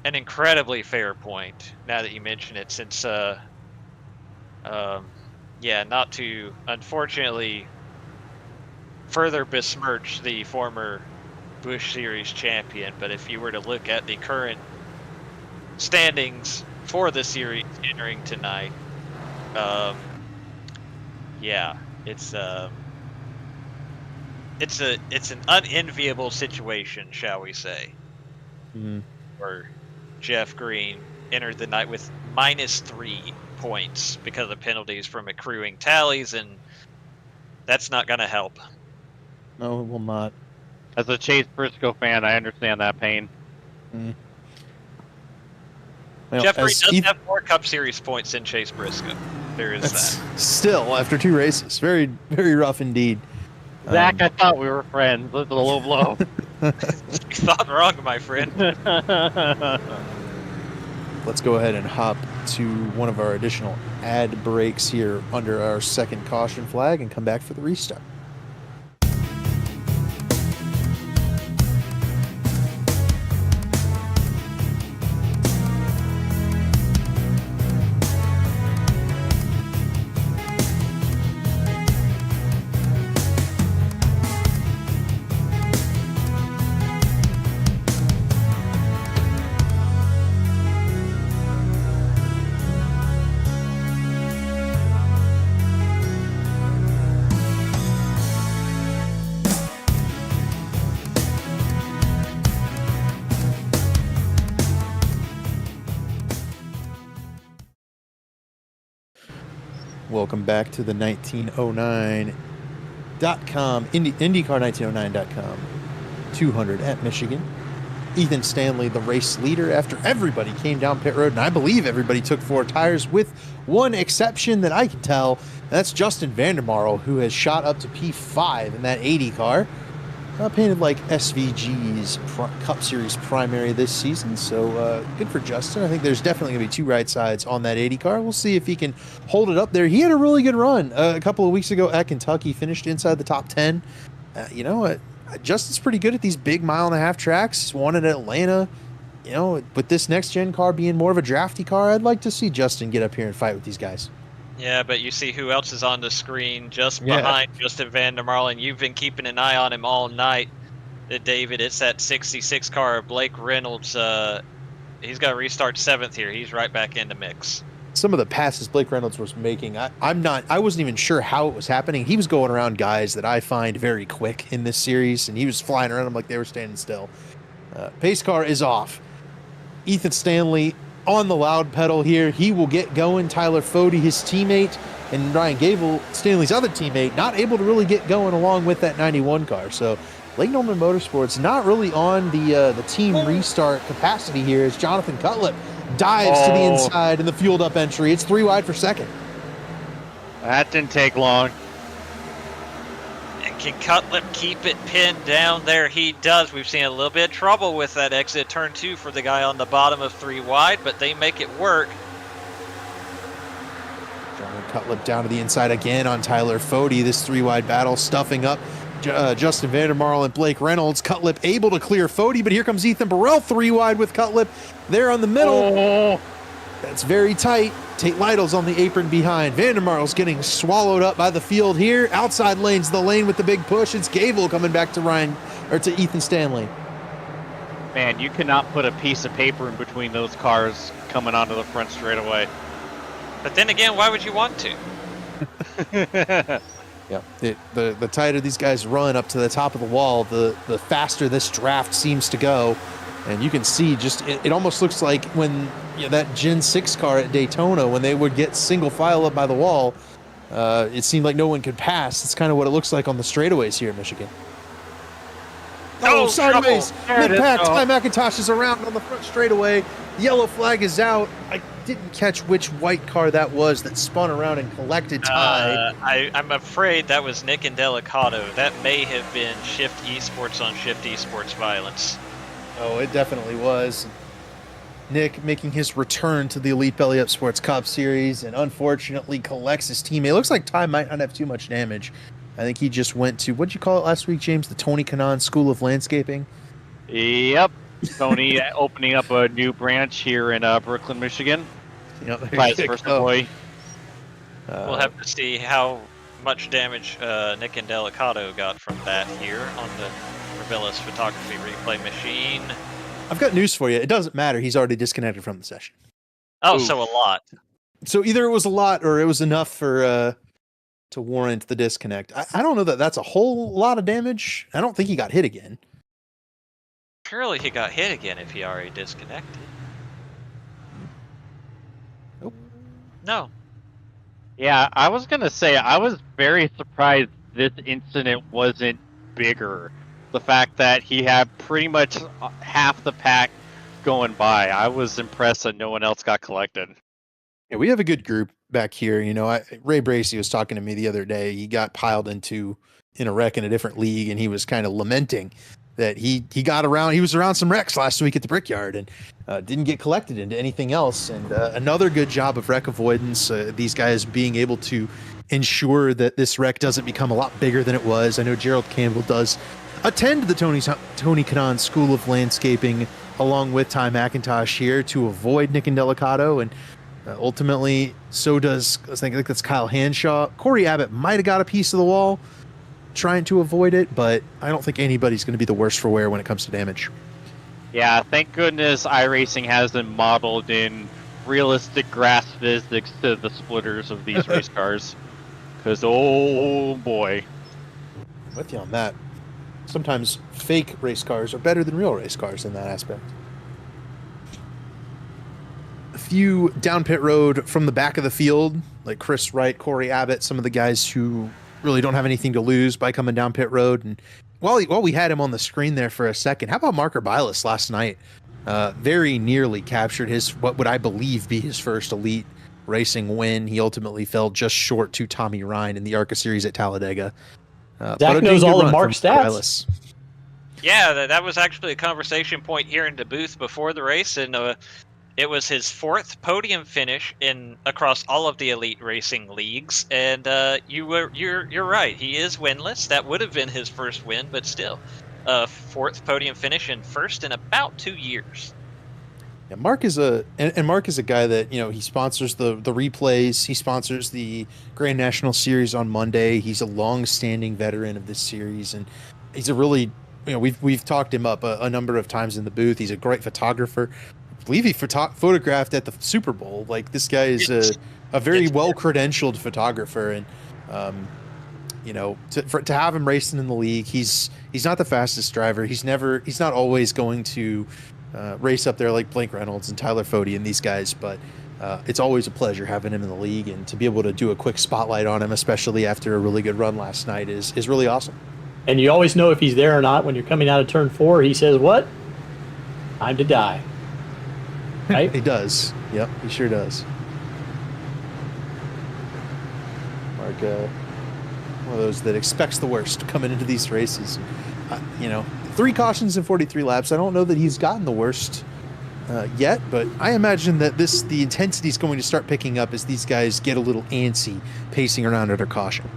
Speaker 2: an incredibly fair point. Now that you mention it, since not to unfortunately further besmirch the former Busch Series champion, but if you were to look at the current standings for the series entering tonight, it's an unenviable situation, shall we say, where Jeff Green entered the night with -3 points because of penalties from accruing tallies, and that's not going to help.
Speaker 1: No, it will not.
Speaker 3: As a Chase Briscoe fan, I understand that pain.
Speaker 1: Well,
Speaker 2: Jeff Green does have more Cup Series points than Chase Briscoe. There is that.
Speaker 1: Still, after 2 races, very, very rough indeed.
Speaker 3: Zach, I thought we were friends. This is a low blow.
Speaker 2: You thought wrong, my friend.
Speaker 1: Let's go ahead and hop to one of our additional ad breaks here under our second caution flag and come back for the restart. Welcome back to the 1909.com, IndyCar1909.com, 200 at Michigan. Ethan Stanley, the race leader, after everybody came down pit road, and I believe everybody took 4 tires with one exception that I can tell, and that's Justin Vandermarl, who has shot up to P5 in that 80 car. Painted like SVG's Cup Series primary this season, so good for Justin. I think there's definitely going to be 2 right sides on that 80 car. We'll see if he can hold it up there. He had a really good run a couple of weeks ago at Kentucky, finished inside the top 10. Justin's pretty good at these big mile-and-a-half tracks. Won at Atlanta. With this next-gen car being more of a drafty car, I'd like to see Justin get up here and fight with these guys.
Speaker 2: Yeah, but you see who else is on the screen just
Speaker 1: Yeah.
Speaker 2: behind Justin Van der Marle, and you've been keeping an eye on him all night, David. It's that 66 car, Blake Reynolds. He's got to restart 7th here. He's right back in the mix.
Speaker 1: Some of the passes Blake Reynolds was making, I wasn't even sure how it was happening. He was going around guys that I find very quick in this series, and he was flying around them like they were standing still. Pace car is off. Ethan Stanley on the loud pedal here. He will get going. Tyler Fody, his teammate, and Ryan Gable, Stanley's other teammate, not able to really get going along with that 91 car. So Lake Norman Motorsports not really on the team restart capacity here as Jonathan Cutlip dives to the inside in the fueled up entry. It's 3 wide for second.
Speaker 3: That didn't take long.
Speaker 2: And can Cutlip keep it pinned down there? He does. We've seen a little bit of trouble with that exit turn 2 for the guy on the bottom of 3 wide, but they make it work.
Speaker 1: Jonathan Cutlip down to the inside again on Tyler Fody. This 3 wide battle stuffing up Justin Van der Marle and Blake Reynolds. Cutlip able to clear Fody, but here comes Ethan Burrell 3 wide with Cutlip there on the middle. That's very tight. Tate Lytle's on the apron behind. Van der Marle's getting swallowed up by the field here. Outside lane's the lane with the big push. It's Gable coming back to Ethan Stanley.
Speaker 3: Man, you cannot put a piece of paper in between those cars coming onto the front straightaway.
Speaker 2: But then again, why would you want to?
Speaker 1: Yeah, the tighter these guys run up to the top of the wall, the faster this draft seems to go. And you can see just, it almost looks like when that Gen 6 car at Daytona, when they would get single file up by the wall, it seemed like no one could pass. It's kind of what it looks like on the straightaways here in Michigan. Oh, sideways! Mid-pack, Ty McIntosh is around on the front straightaway. Yellow flag is out. I didn't catch which white car that was that spun around and collected Ty.
Speaker 2: I'm afraid that was Nick and Delicato. That may have been Shift Esports on Shift Esports violence.
Speaker 1: Oh, it definitely was. Nick making his return to the Elite Belly Up Sports Cup Series and unfortunately collects his teammate. Looks like Ty might not have too much damage. I think he just went to, what'd you call it last week, James? The Tony Kanaan School of Landscaping?
Speaker 3: Yep. Tony opening up a new branch here in Brooklyn, Michigan.
Speaker 1: Yep,
Speaker 3: Vice versa boy.
Speaker 2: We'll have to see how much damage Nick and Delicato got from that here on the Revelis Photography Replay Machine.
Speaker 1: I've got news for you. It doesn't matter. He's already disconnected from the session.
Speaker 2: Oh,
Speaker 3: Oof.
Speaker 2: so a lot.
Speaker 1: So either it was a lot or it was enough for to warrant the disconnect. I don't know that that's a whole lot of damage. I don't think he got hit again.
Speaker 2: Surely he got hit again if he already disconnected.
Speaker 1: Nope.
Speaker 2: No.
Speaker 3: Yeah, I was going to say, I was very surprised this incident wasn't bigger. The fact that he had pretty much half the pack going by. I was impressed that no one else got collected.
Speaker 1: Yeah, we have a good group back here. You know, Ray Bracey was talking to me the other day. He got piled in a wreck in a different league, and he was kind of lamenting that he was around some wrecks last week at the Brickyard and didn't get collected into anything else. And another good job of wreck avoidance. These guys being able to ensure that this wreck doesn't become a lot bigger than it was. I know Gerald Campbell does attend the Tony Kanaan School of Landscaping along with Ty McIntosh here to avoid Nick and Delicato, and ultimately so does, I think that's Kyle Hanshaw. Corey Abbott might have got a piece of the wall trying to avoid it, but I don't think anybody's going to be the worse for wear when it comes to damage.
Speaker 3: Yeah, thank goodness iRacing hasn't modeled in realistic grass physics to the splitters of these race cars. Because, oh boy.
Speaker 1: I'm with you on that. Sometimes fake race cars are better than real race cars in that aspect. A few down pit road from the back of the field, like Chris Wright, Corey Abbott, some of the guys who really don't have anything to lose by coming down pit road. And while we had him on the screen there for a second, how about Marker Bilas last night? Very nearly captured what would I believe be his first elite racing win. He ultimately fell just short to Tommy Ryan in the ARCA series at Talladega.
Speaker 4: Zach knows all the Mark stats.
Speaker 1: Bilas.
Speaker 2: Yeah, that was actually a conversation point here in the booth before the race, and it was his 4th podium finish across all of the elite racing leagues. And you're right, he is winless. That would have been his first win, but still, 4th podium finish and first in about 2 years.
Speaker 1: Yeah, Mark is a guy that he sponsors the replays. He sponsors the Grand National Series on Monday. He's a long-standing veteran of this series, and he's a really we've talked him up a number of times in the booth. He's a great photographer. I believe he photographed at the Super Bowl. Like, this guy is a very well credentialed photographer, and to have him racing in the league, he's not the fastest driver. He's not always going to race up there like Blake Reynolds and Tyler Fode and these guys, but it's always a pleasure having him in the league, and to be able to do a quick spotlight on him, especially after a really good run last night, is really awesome.
Speaker 4: And you always know if he's there or not when you're coming out of turn 4. He says, "What? Time to die." Right?
Speaker 1: He does. Yep, he sure does. Mark, one of those that expects the worst coming into these races. 3 cautions in 43 laps. I don't know that he's gotten the worst yet, but I imagine that the intensity is going to start picking up as these guys get a little antsy pacing around under caution.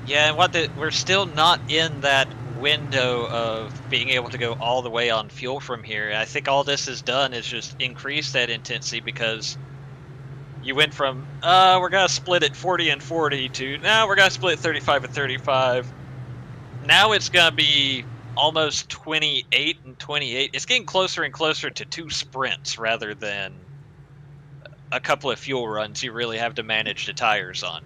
Speaker 2: Yeah, and we're still not in that window of being able to go all the way on fuel from here. I think all this has done is just increase that intensity, because you went from we're gonna split it 40 and 40 to now we're gonna split 35 and 35. Now it's gonna be almost 28 and 28. It's getting closer and closer to 2 sprints rather than a couple of fuel runs you really have to manage the tires on.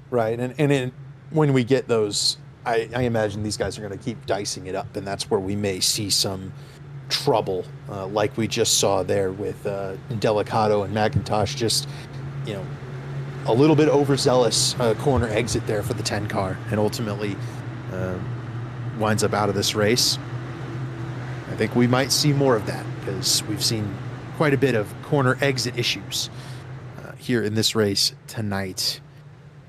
Speaker 1: Right, and when we get those, I imagine these guys are going to keep dicing it up, and that's where we may see some trouble, like we just saw there with Delicato and McIntosh. Just, a little bit overzealous corner exit there for the 10 car, and ultimately winds up out of this race. I think we might see more of that, because we've seen quite a bit of corner exit issues here in this race tonight.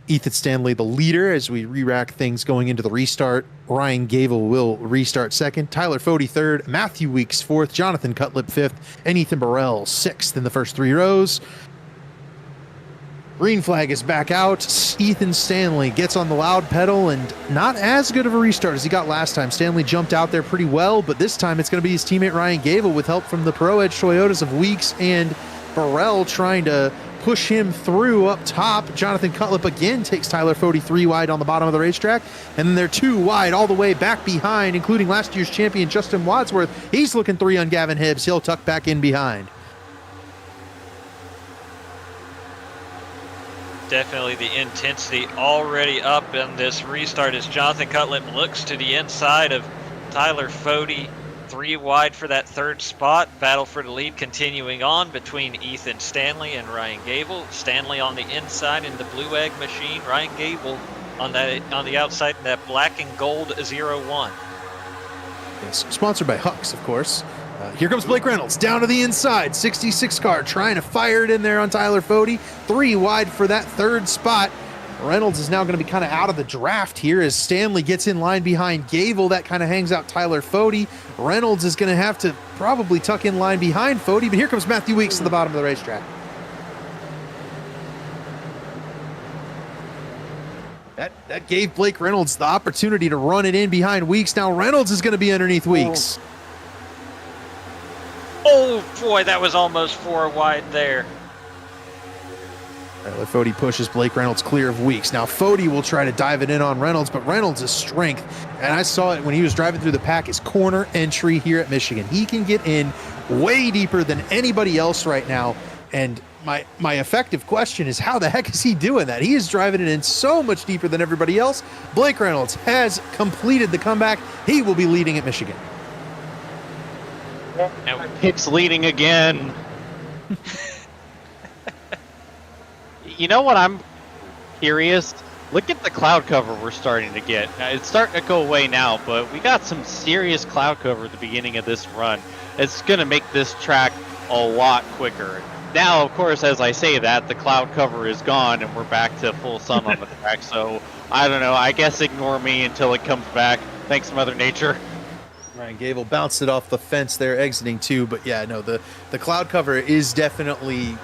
Speaker 1: Ethan Stanley, the leader, as we re-rack things going into the restart. Ryan Gable will restart second. Tyler Fode third. Matthew Weeks fourth. Jonathan Cutlip fifth. And Ethan Burrell sixth in the first 3 rows. Green flag is back out. Ethan Stanley gets on the loud pedal, and not as good of a restart as he got last time. Stanley jumped out there pretty well, but this time it's going to be his teammate Ryan Gable with help from the Pro Edge Toyotas of Weeks and Burrell trying to push him through up top. Jonathan Cutlip again takes Tyler Fode 3 wide on the bottom of the racetrack, and then they're 2 wide all the way back behind, including last year's champion Justin Wadsworth. He's looking 3 on Gavin Hibbs. He'll tuck back in behind.
Speaker 2: Definitely the intensity already up in this restart as Jonathan Cutlip looks to the inside of Tyler Fode. 3 wide for that 3rd spot. Battle for the lead continuing on between Ethan Stanley and Ryan Gable. Stanley on the inside in the blue egg machine. Ryan Gable on the outside in that black and gold 01.
Speaker 1: Yes, sponsored by Hucks, of course. Here comes Blake Reynolds down to the inside. 66 car trying to fire it in there on Tyler Fode. 3 wide for that 3rd spot. Reynolds is now going to be kind of out of the draft here as Stanley gets in line behind Gable. That kind of hangs out Tyler Fode. Reynolds is going to have to probably tuck in line behind Fode, but here comes Matthew Weeks to the bottom of the racetrack. That gave Blake Reynolds the opportunity to run it in behind Weeks. Now Reynolds is going to be underneath Weeks.
Speaker 2: Oh boy, that was almost 4 wide there.
Speaker 1: Tyler Fode pushes Blake Reynolds clear of Weeks. Now Fode will try to dive it in on Reynolds, but Reynolds' strength, and I saw it when he was driving through the pack, is corner entry here at Michigan. He can get in way deeper than anybody else right now, and my effective question is, how the heck is he doing that? He is driving it in so much deeper than everybody else. Blake Reynolds has completed the comeback. He will be leading at Michigan.
Speaker 3: And Pick's leading again. You know what, I'm curious? Look at the cloud cover we're starting to get. It's starting to go away now, but we got some serious cloud cover at the beginning of this run. It's going to make this track a lot quicker. Now, of course, as I say that, the cloud cover is gone and we're back to full sun on the track. So, I don't know. I guess ignore me until it comes back. Thanks, Mother Nature.
Speaker 1: Ryan Gable bounced it off the fence there, exiting 2. But yeah, no, the cloud cover is definitely,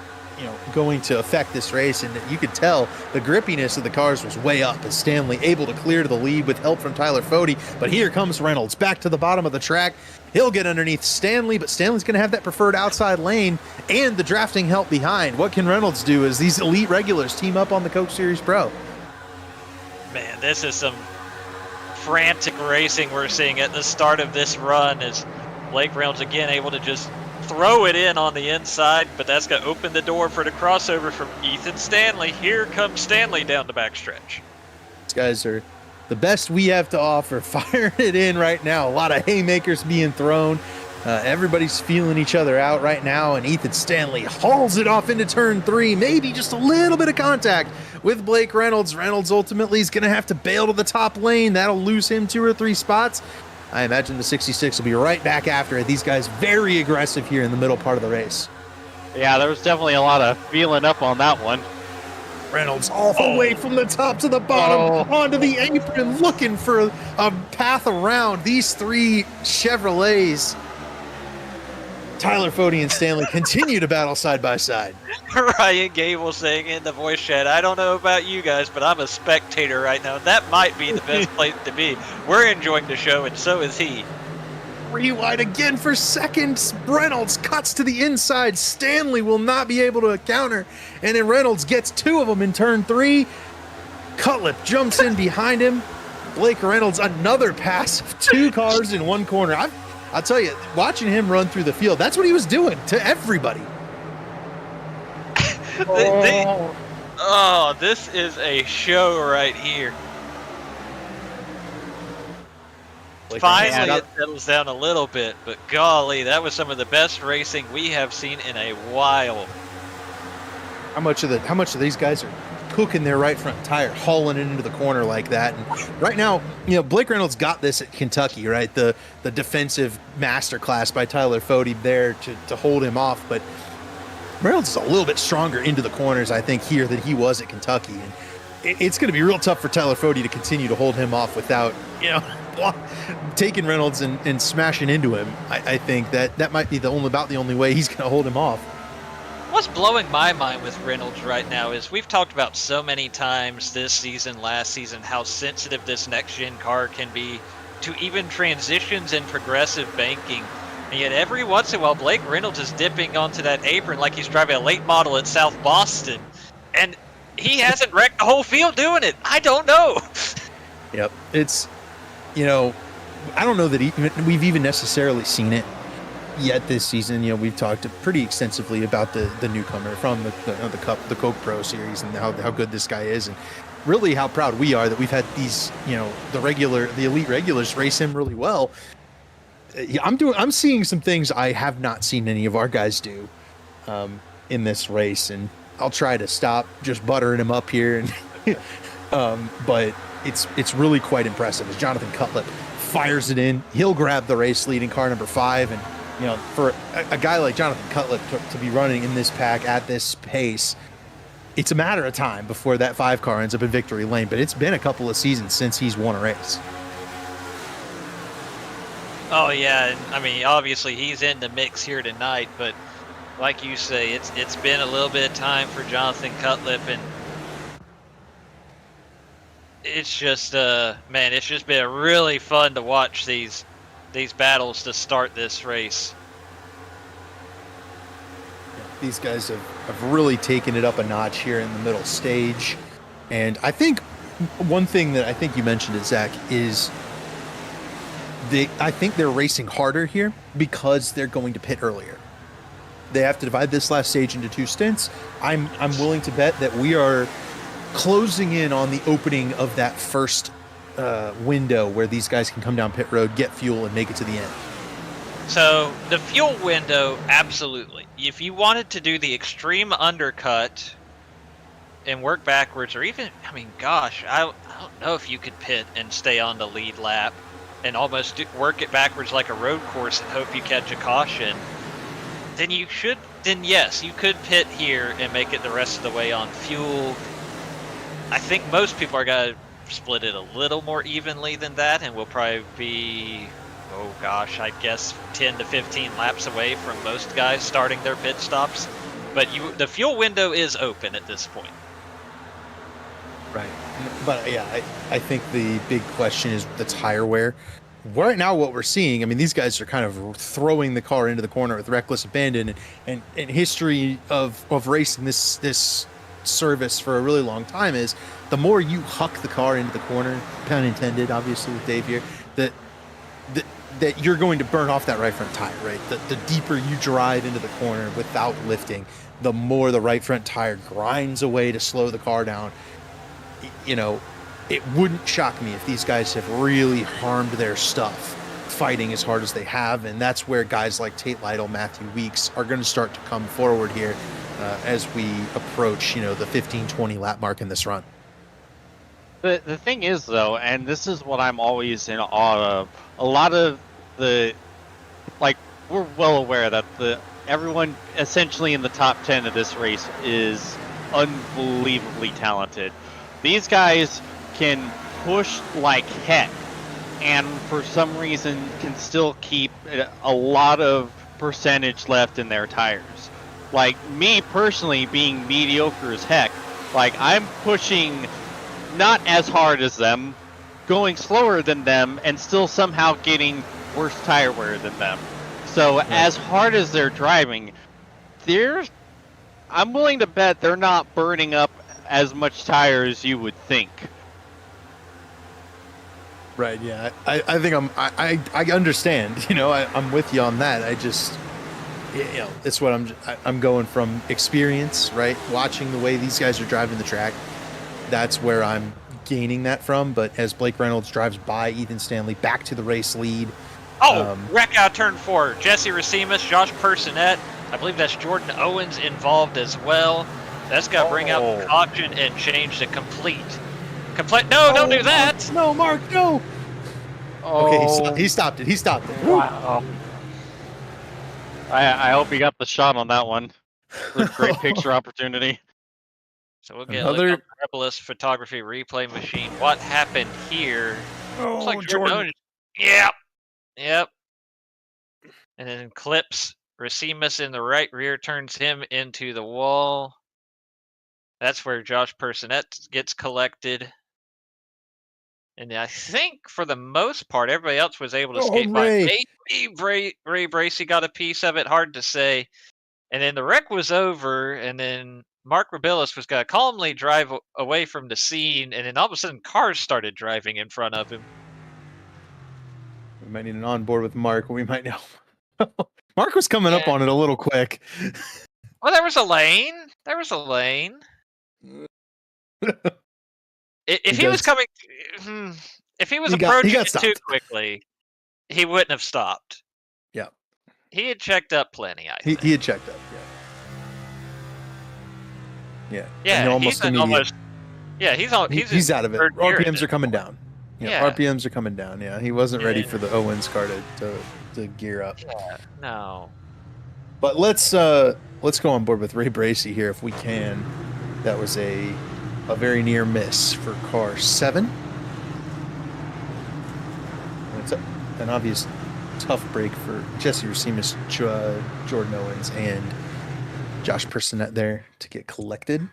Speaker 1: going to affect this race, and you could tell the grippiness of the cars was way up as Stanley able to clear to the lead with help from Tyler Fode. But here comes Reynolds back to the bottom of the track. He'll get underneath Stanley, but Stanley's going to have that preferred outside lane and the drafting help behind. What can Reynolds do as these elite regulars team up on the Coke Series Pro?
Speaker 2: Man, this is some frantic racing we're seeing at the start of this run, as Blake Reynolds again able to just throw it in on the inside, but that's going to open the door for the crossover from Ethan Stanley. Here comes Stanley down the backstretch.
Speaker 1: These guys are the best we have to offer, firing it in right now. A lot of haymakers being thrown. Everybody's feeling each other out right now, and Ethan Stanley hauls it off into turn 3. Maybe just a little bit of contact with Blake Reynolds. Reynolds ultimately is going to have to bail to the top lane. That'll lose him 2 or 3 spots. I imagine the 66 will be right back after it. These guys very aggressive here in the middle part of the race.
Speaker 3: Yeah, there was definitely a lot of feeling up on that one.
Speaker 1: Reynolds all the way from the top to the bottom, onto the apron, looking for a path around. These 3 Chevrolets, Tyler Fode and Stanley, continue to battle side by side.
Speaker 2: Ryan Gable saying in the voice chat, I don't know about you guys, but I'm a spectator right now. That might be the best place to be. We're enjoying the show, and so is he.
Speaker 1: Rewind again for seconds. Reynolds cuts to the inside. Stanley will not be able to counter. And then Reynolds gets 2 of them in turn 3. Cutlip jumps in behind him. Blake Reynolds, another pass of 2 cars in 1 corner. I'll tell you, watching him run through the field, that's what he was doing to everybody.
Speaker 2: Oh, this is a show right here. Finally, it settles down a little bit, but golly, that was some of the best racing we have seen in a while.
Speaker 1: How much of these guys are cooking their right front tire, hauling it into the corner like that? And right now, Blake Reynolds got this at Kentucky, right? The defensive masterclass by Tyler Fode there to hold him off, but Reynolds is a little bit stronger into the corners, I think, here than he was at Kentucky, and it's going to be real tough for Tyler Fode to continue to hold him off without, taking Reynolds and smashing into him. I think that might be about the only way he's going to hold him off.
Speaker 2: What's blowing my mind with Reynolds right now is we've talked about so many times this season, last season, how sensitive this next-gen car can be to even transitions in progressive banking. And yet every once in a while, Blake Reynolds is dipping onto that apron like he's driving a late model at South Boston. And he hasn't wrecked the whole field doing it. I don't know.
Speaker 1: Yep. It's, I don't know that we've even necessarily seen it yet this season. We've talked pretty extensively about the newcomer from the Coke Pro Series and how good this guy is, and really how proud we are that we've had these, the elite regulars race him really well. I'm seeing some things I have not seen any of our guys do in this race, and I'll try to stop just buttering him up here, and but it's really quite impressive as Jonathan Cutlip fires it in. He'll grab the race lead in car number 5, and for a guy like Jonathan Cutlip to be running in this pack at this pace, it's a matter of time before that 5 car ends up in victory lane. But it's been a couple of seasons since he's won a race.
Speaker 2: Oh yeah, and I mean obviously he's in the mix here tonight, but like you say, it's been a little bit of time for Jonathan Cutlip, and it's just man, it's just been really fun to watch these battles to start this race.
Speaker 1: These guys have really taken it up a notch here in the middle stage, and I think one thing that I think you mentioned it, Zach, is I think they're racing harder here because they're going to pit earlier. They have to divide this last stage into 2 stints. I'm willing to bet that we are closing in on the opening of that first window where these guys can come down pit road, get fuel, and make it to the end.
Speaker 2: So the fuel window, absolutely. If you wanted to do the extreme undercut and work backwards, or even, I mean, gosh, I don't know if you could pit and stay on the lead lap and almost work it backwards like a road course and hope you catch a caution, then yes, you could pit here and make it the rest of the way on fuel. I think most people are going to split it a little more evenly than that, and we'll probably be, oh gosh, I guess 10 to 15 laps away from most guys starting their pit stops. But the fuel window is open at this point.
Speaker 1: Right. But yeah, I think the big question is the tire wear. Right now, what we're seeing, I mean, these guys are kind of throwing the car into the corner with reckless abandon, and history of racing this service for a really long time is the more you huck the car into the corner, pun intended, obviously with Dave here, that you're going to burn off that right front tire, right? The deeper you drive into the corner without lifting, the more the right front tire grinds away to slow the car down. You know, it wouldn't shock me if these guys have really harmed their stuff fighting as hard as they have, and that's where guys like Tate Lytle, Matthew Weeks are going to start to come forward here as we approach, the 15-20 lap mark in this run.
Speaker 3: The thing is, though, and this is what I'm always in awe of, a lot of we're well aware that everyone essentially in the top 10 of this race is unbelievably talented. These guys can push like heck, and for some reason can still keep a lot of percentage left in their tires. Like me personally, being mediocre as heck, like I'm pushing not as hard as them, going slower than them, and still somehow getting worse tire wear than them. So as hard as they're driving, I'm willing to bet they're not burning up as much tire as you would think.
Speaker 1: Right. Yeah. I think I understand. I'm with you on that. I just, it's what I'm going from experience, right? Watching the way these guys are driving the track. That's where I'm gaining that from. But as Blake Reynolds drives by Ethan Stanley back to the race lead.
Speaker 2: Wreck out turn 4. Jesse Racimus, Josh Personette. I believe that's Jordan Owens involved as well. That's got to bring out caution and change to complete. No, don't do that.
Speaker 1: No, Mark, no. Okay, he stopped it.
Speaker 3: Wow. I hope he got the shot on that one. Great picture opportunity.
Speaker 2: So we'll get another Rebelist photography replay machine. What happened here? Looks like Jordan Owens. Yep. And then clips Racimus in the right rear, turns him into the wall. That's where Josh Personette gets collected. And I think for the most part, everybody else was able to escape by. Maybe Ray Bracey got a piece of it, hard to say. And then the wreck was over, and then Mark Rebillis was going to calmly drive away from the scene, and then all of a sudden cars started driving in front of him.
Speaker 1: We might need an onboard with Mark. We might know. Mark was coming up on it a little quick.
Speaker 2: Well, there was a lane. If he was approaching it too quickly, he wouldn't have stopped.
Speaker 1: Yeah.
Speaker 2: He had checked up plenty, I think.
Speaker 1: He had checked up, yeah.
Speaker 2: Yeah,
Speaker 1: he's out of it. RPMs are coming down. RPMs are coming down. Yeah, he wasn't ready for the Owens car to gear up.
Speaker 2: Yeah, no.
Speaker 1: But let's go on board with Ray Bracey here if we can. That was a very near miss for car 7. It's an obvious tough break for Jesse Racimus, Jordan Owens, and Josh Personette there to get collected.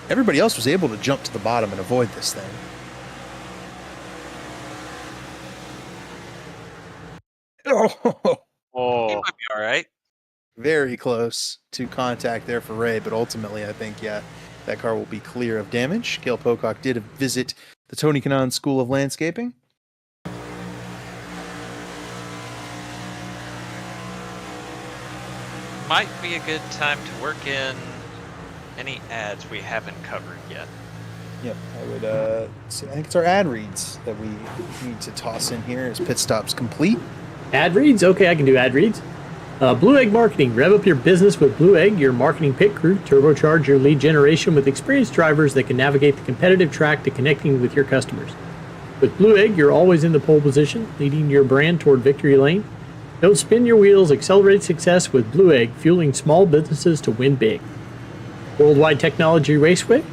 Speaker 1: Everybody else was able to jump to the bottom and avoid this thing.
Speaker 2: He might be all right.
Speaker 1: Very close to contact there for Ray, but ultimately I think, that car will be clear of damage. Cale Pocock did visit the Tony Kanaan School of Landscaping.
Speaker 2: Might be a good time to work in any ads we haven't covered yet.
Speaker 1: Yep, I would say, I think it's our ad reads that we need to toss in here as pit stops complete.
Speaker 4: Ad reads? Okay, I can do ad reads. Blue Egg Marketing. Rev up your business with Blue Egg, your marketing pit crew. Turbocharge your lead generation with experienced drivers that can navigate the competitive track to connecting with your customers. With Blue Egg, you're always in the pole position, leading your brand toward victory lane. Don't spin your wheels. Accelerate success with Blue Egg, fueling small businesses to win big. Worldwide Technology Raceway.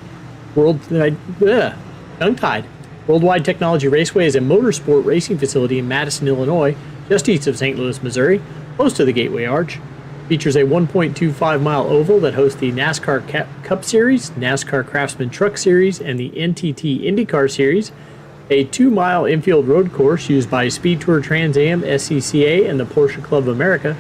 Speaker 4: Tongue-tied. Worldwide Technology Raceway is a motorsport racing facility in Madison, Illinois, just east of St. Louis, Missouri, close to the Gateway Arch. Features a 1.25-mile oval that hosts the NASCAR Cup Series, NASCAR Craftsman Truck Series, and the NTT IndyCar Series. A 2-mile infield road course used by Speed Tour Trans Am, SCCA, and the Porsche Club of America.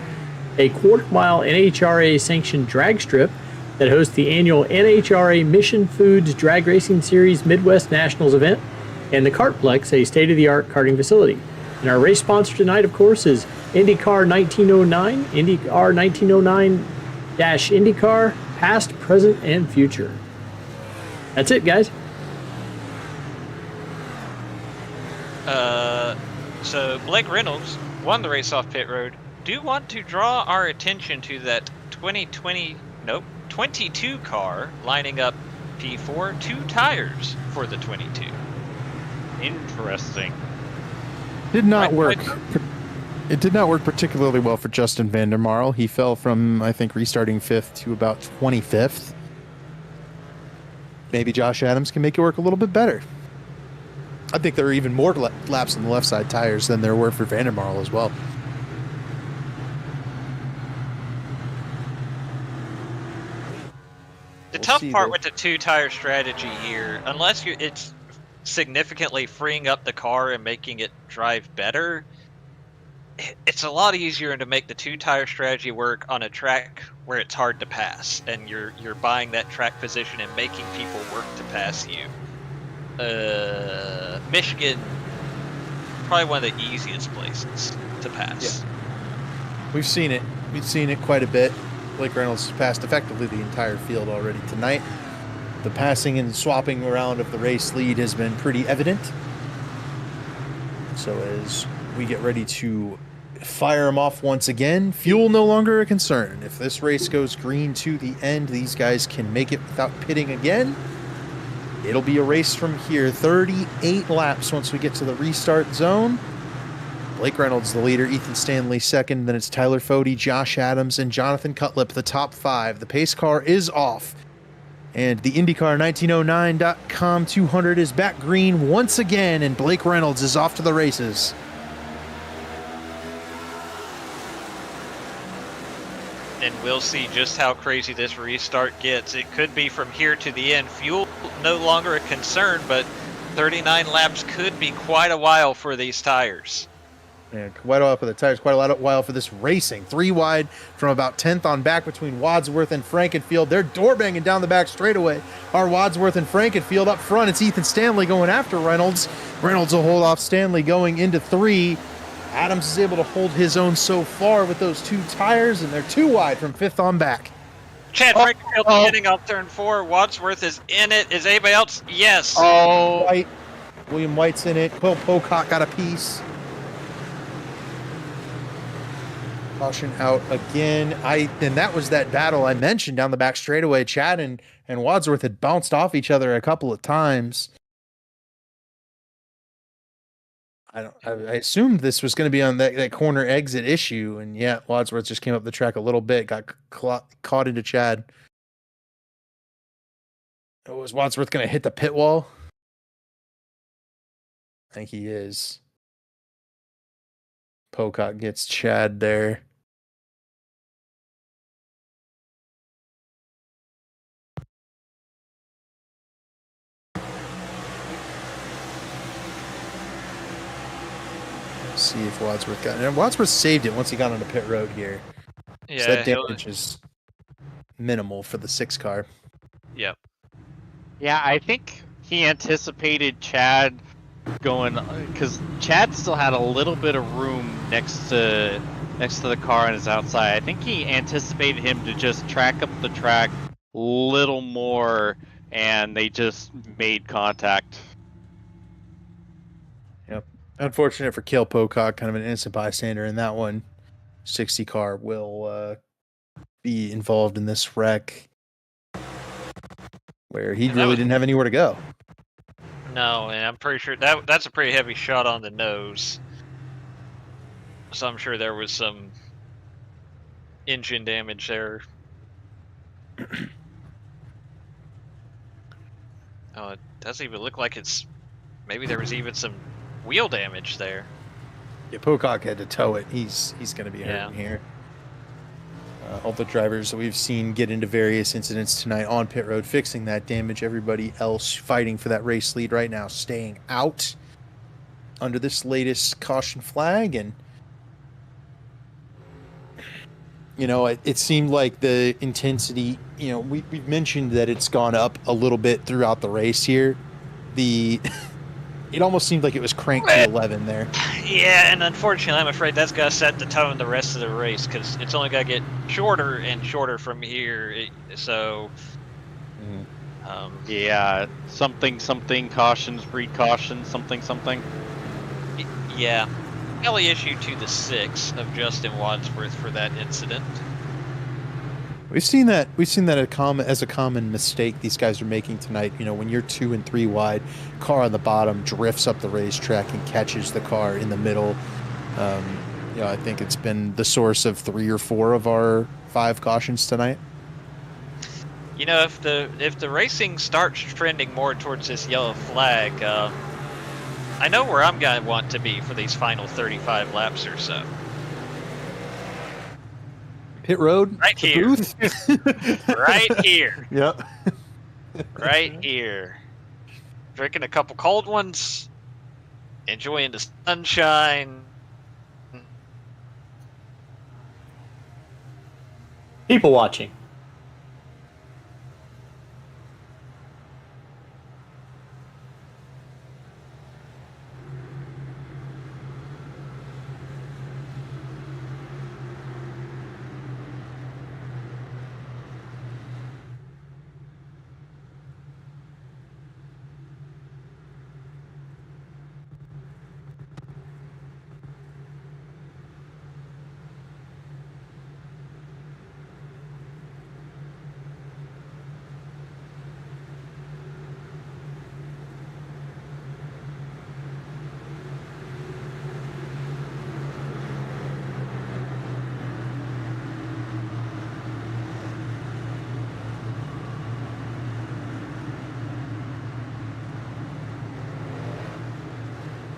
Speaker 4: A quarter-mile NHRA-sanctioned drag strip that hosts the annual NHRA Mission Foods Drag Racing Series Midwest Nationals event, and the Kartplex, a state-of-the-art karting facility. And our race sponsor tonight, of course, is IndyCar 1909, IndyCar 1909-IndyCar, past, present, and future. That's it, guys.
Speaker 2: So Blake Reynolds won the race off pit road. Do want to draw our attention to that 22 car lining up P4, 2 tires for the 22.
Speaker 3: Interesting.
Speaker 1: Did not work. It did not work particularly well for Justin Vandermarl. He fell from, I think, restarting 5th to about 25th. Maybe Josh Adams can make it work a little bit better. I think there are even more laps on the left side tires than there were for Vandermarl as well.
Speaker 2: The tough part with the 2-tire strategy here, unless it's significantly freeing up the car and making it drive better, it's a lot easier to make the 2-tire strategy work on a track where it's hard to pass, and you're buying that track position and making people work to pass you. Michigan, probably one of the easiest places to pass.
Speaker 1: Yeah. We've seen it. We've seen it quite a bit. Blake Reynolds has passed effectively the entire field already tonight. The passing and swapping around of the race lead has been pretty evident. So as we get ready to fire them off once again, fuel no longer a concern. If this race goes green to the end, these guys can make it without pitting again. It'll be a race from here, 38 laps once we get to the restart zone. Blake Reynolds, the leader, Ethan Stanley second, then it's Tyler Fode, Josh Adams, and Jonathan Cutlip, the top 5. The pace car is off. And the IndyCar 1909.com 200 is back green once again, and Blake Reynolds is off to the races.
Speaker 2: And we'll see just how crazy this restart gets. It could be from here to the end. Fuel no longer a concern, but 39 laps could be quite a while for these tires.
Speaker 1: Yeah, quite a while for the tires, quite a while for this racing. 3 wide from about 10th on back between Wadsworth and Frankenfield. They're door banging down the back straightaway. Our Wadsworth and Frankenfield up front. It's Ethan Stanley going after Reynolds. Reynolds will hold off Stanley going into 3. Adams is able to hold his own so far with those 2 tires, and they're 2 wide from 5th on back.
Speaker 2: Chad Frankenfield hitting on turn 4. Wadsworth is in it. Is anybody else? Yes.
Speaker 1: White. William White's in it. Quill Pocock got a piece. Caution out again. And that was that battle I mentioned down the back straightaway. Chad and Wadsworth had bounced off each other a couple of times. I assumed this was going to be on that corner exit issue, and yeah, Wadsworth just came up the track a little bit, got caught into Chad. Was Wadsworth going to hit the pit wall? I think he is. Pocock gets Chad there. See if Wadsworth got it. And Wadsworth saved it once he got on the pit road here.
Speaker 2: Yeah,
Speaker 1: so that damage is minimal for the 6 car.
Speaker 2: Yep.
Speaker 3: Yeah, I think he anticipated Chad going, because Chad still had a little bit of room next to the car on his outside. I think he anticipated him to just track up the track a little more, and they just made contact.
Speaker 1: Yep. Unfortunate for Cale Pocock, kind of an innocent bystander in that one. 60 car will be involved in this wreck where he really didn't have anywhere to go.
Speaker 2: No, and I'm pretty sure that's a pretty heavy shot on the nose. So I'm sure there was some engine damage there. Oh, it doesn't even look like it's... Maybe there was even some wheel damage there.
Speaker 1: Yeah, Pocock had to tow it. He's going to be hurting here. all the drivers that we've seen get into various incidents tonight on pit road, fixing that damage. Everybody else fighting for that race lead right now, staying out under this latest caution flag. And it seemed like the intensity, we've mentioned that it's gone up a little bit throughout the race here. It almost seemed like it was cranked to 11 there.
Speaker 2: Yeah, and unfortunately, I'm afraid that's going to set the tone the rest of the race, because it's only going to get shorter and shorter from here.
Speaker 3: Yeah, something, cautions, breed caution, something.
Speaker 2: Yeah. Kelly issue to the 6 of Justin Wadsworth for that incident.
Speaker 1: We've seen that as a common mistake these guys are making tonight. When you're 2 and 3 wide, car on the bottom drifts up the racetrack and catches the car in the middle. I think it's been the source of 3 or 4 of our 5 cautions tonight.
Speaker 2: If the racing starts trending more towards this yellow flag, I know where I'm going to want to be for these final 35 laps or so.
Speaker 1: Pit road?
Speaker 2: Right here.
Speaker 1: Booth?
Speaker 2: Right here.
Speaker 1: Yep.
Speaker 2: Right here. Drinking a couple cold ones. Enjoying the sunshine.
Speaker 4: People watching.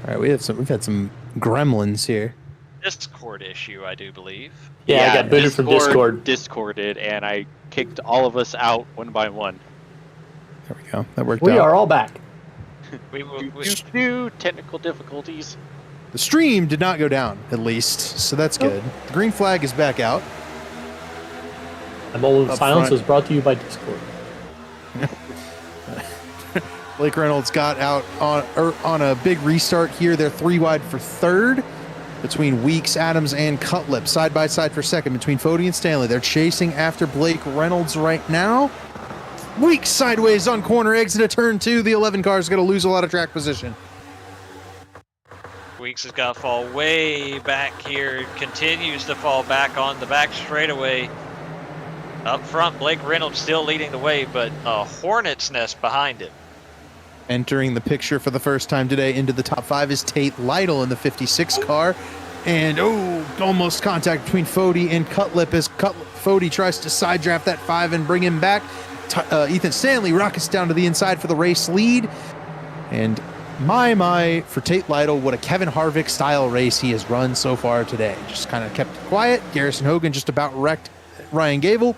Speaker 1: All right, we've had some gremlins here.
Speaker 2: Discord issue, I do believe.
Speaker 4: Yeah, I got booted from Discord.
Speaker 3: Discorded, and I kicked all of us out one by one.
Speaker 1: There we go. That worked out.
Speaker 4: We are all back.
Speaker 2: We
Speaker 3: Technical difficulties.
Speaker 1: The stream did not go down, at least, so that's good. The green flag is back out.
Speaker 4: A moment of
Speaker 1: Up
Speaker 4: silence
Speaker 1: front.
Speaker 4: was brought to you by Discord.
Speaker 1: Blake Reynolds got out on a big restart here. They're 3 wide for 3rd between Weeks, Adams, and Cutlip. Side by side for 2nd between Fody and Stanley. They're chasing after Blake Reynolds right now. Weeks sideways on corner, exit a turn 2. The 11 car is going to lose a lot of track position.
Speaker 2: Weeks has got to fall way back here. Continues to fall back on the back straightaway. Up front, Blake Reynolds still leading the way, but a hornet's nest behind him.
Speaker 1: Entering the picture for the first time today into the top 5 is Tate Lytle in the 56 car. And, almost contact between Fody and Cutlip as Fody tries to side draft that 5 and bring him back. Ethan Stanley rockets down to the inside for the race lead. And my, for Tate Lytle, what a Kevin Harvick-style race he has run so far today. Just kind of kept it quiet. Garrison Hogan just about wrecked Ryan Gable.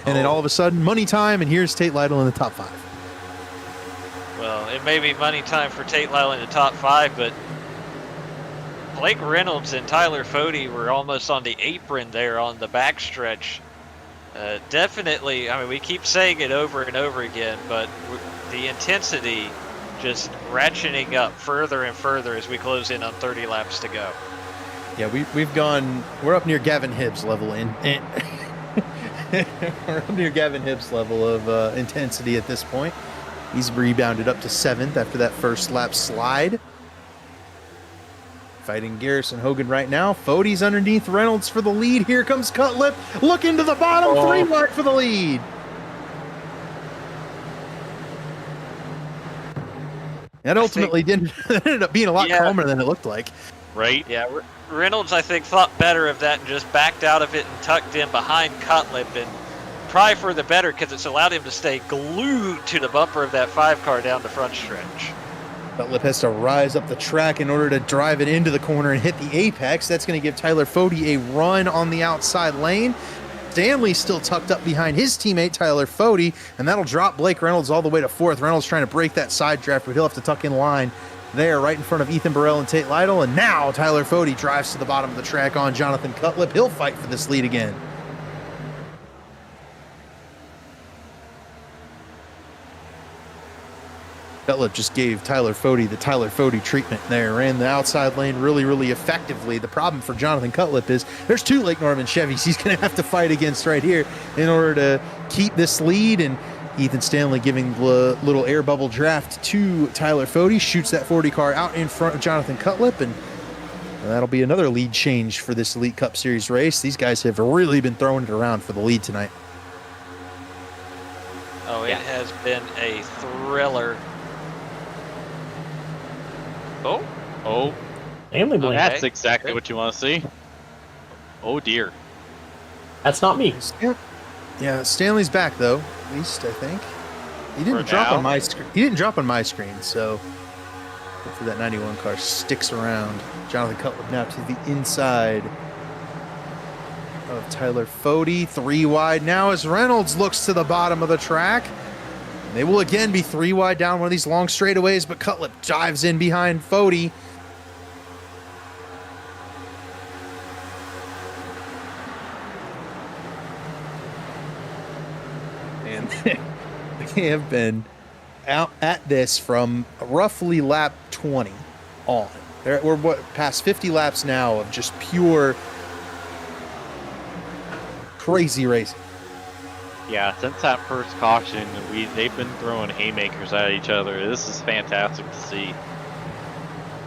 Speaker 1: And then all of a sudden, money time, and here's Tate Lytle in the top 5.
Speaker 2: Well, it may be money time for Tate Lytle in the top 5, but Blake Reynolds and Tyler Fody were almost on the apron there on the backstretch. Definitely, I mean, we keep saying it over and over again, but the intensity just ratcheting up further and further as we close in on 30 laps to go.
Speaker 1: Yeah, we're up near Gavin Hibbs level we're up near Gavin Hibbs level of intensity at this point. He's rebounded up to 7th after that first lap slide. Fighting Garrison Hogan right now. Fody's underneath Reynolds for the lead. Here comes Cutlip. Look into the bottom. 3 wide for the lead. That ultimately ended up being a lot calmer than it looked like.
Speaker 3: Right?
Speaker 2: Yeah, Reynolds, I think, thought better of that and just backed out of it and tucked in behind Cutlip, and probably for the better because it's allowed him to stay glued to the bumper of that 5 car down the front stretch.
Speaker 1: Cutlip has to rise up the track in order to drive it into the corner and hit the apex. That's going to give Tyler Fody a run on the outside lane. Stanley's still tucked up behind his teammate, Tyler Fody, and that'll drop Blake Reynolds all the way to 4th. Reynolds trying to break that side draft, but he'll have to tuck in line there right in front of Ethan Burrell and Tate Lytle. And now Tyler Fody drives to the bottom of the track on Jonathan Cutlip. He'll fight for this lead again. Cutlip just gave Tyler Fody the Tyler Fody treatment there. Ran the outside lane really effectively. The problem for Jonathan Cutlip is there's 2 Lake Norman Chevys he's going to have to fight against right here in order to keep this lead. And Ethan Stanley giving the little air bubble draft to Tyler Fody. Shoots that 40 car out in front of Jonathan Cutlip. And that'll be another lead change for this Elite Cup Series race. These guys have really been throwing it around for the lead tonight.
Speaker 2: Oh, it has been a thriller.
Speaker 3: Oh,
Speaker 4: Stanley blame.
Speaker 3: that's exactly what you want to see. Oh dear.
Speaker 4: That's not me.
Speaker 1: Yeah, Stanley's back though. At least I think he didn't
Speaker 3: For
Speaker 1: drop
Speaker 3: now.
Speaker 1: on my screen. He didn't drop on my screen, so hopefully that 91 car sticks around. Jonathan Cutlip now to the inside of Tyler Fody. 3 wide now as Reynolds looks to the bottom of the track. They will again be 3 wide down one of these long straightaways, but Cutlip dives in behind Fody. And they have been out at this from roughly lap 20 on. We're past 50 laps now of just pure crazy racing.
Speaker 3: Yeah, since that first caution, they've been throwing haymakers at each other. This is fantastic to see.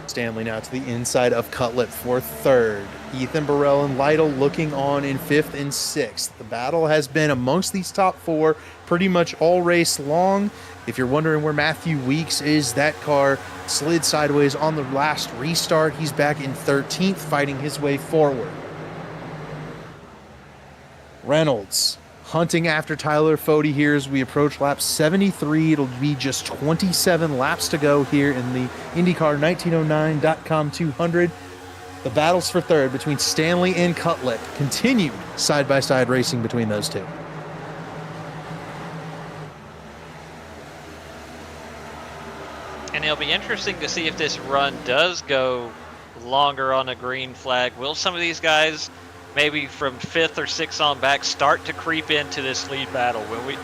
Speaker 1: Stanley now to the inside of Cutlip for 3rd. Ethan Burrell and Lytle looking on in 5th and 6th. The battle has been amongst these top 4 pretty much all race long. If you're wondering where Matthew Weeks is, that car slid sideways on the last restart. He's back in 13th, fighting his way forward. Reynolds hunting after Tyler Fody here as we approach lap 73. It'll be just 27 laps to go here in the IndyCar 1909.com 200. The battles for 3rd between Stanley and Cutlip continued side-by-side racing between those two.
Speaker 2: And it'll be interesting to see if this run does go longer on a green flag. Will some of these guys, maybe from 5th or 6th on back, start to creep into this lead battle?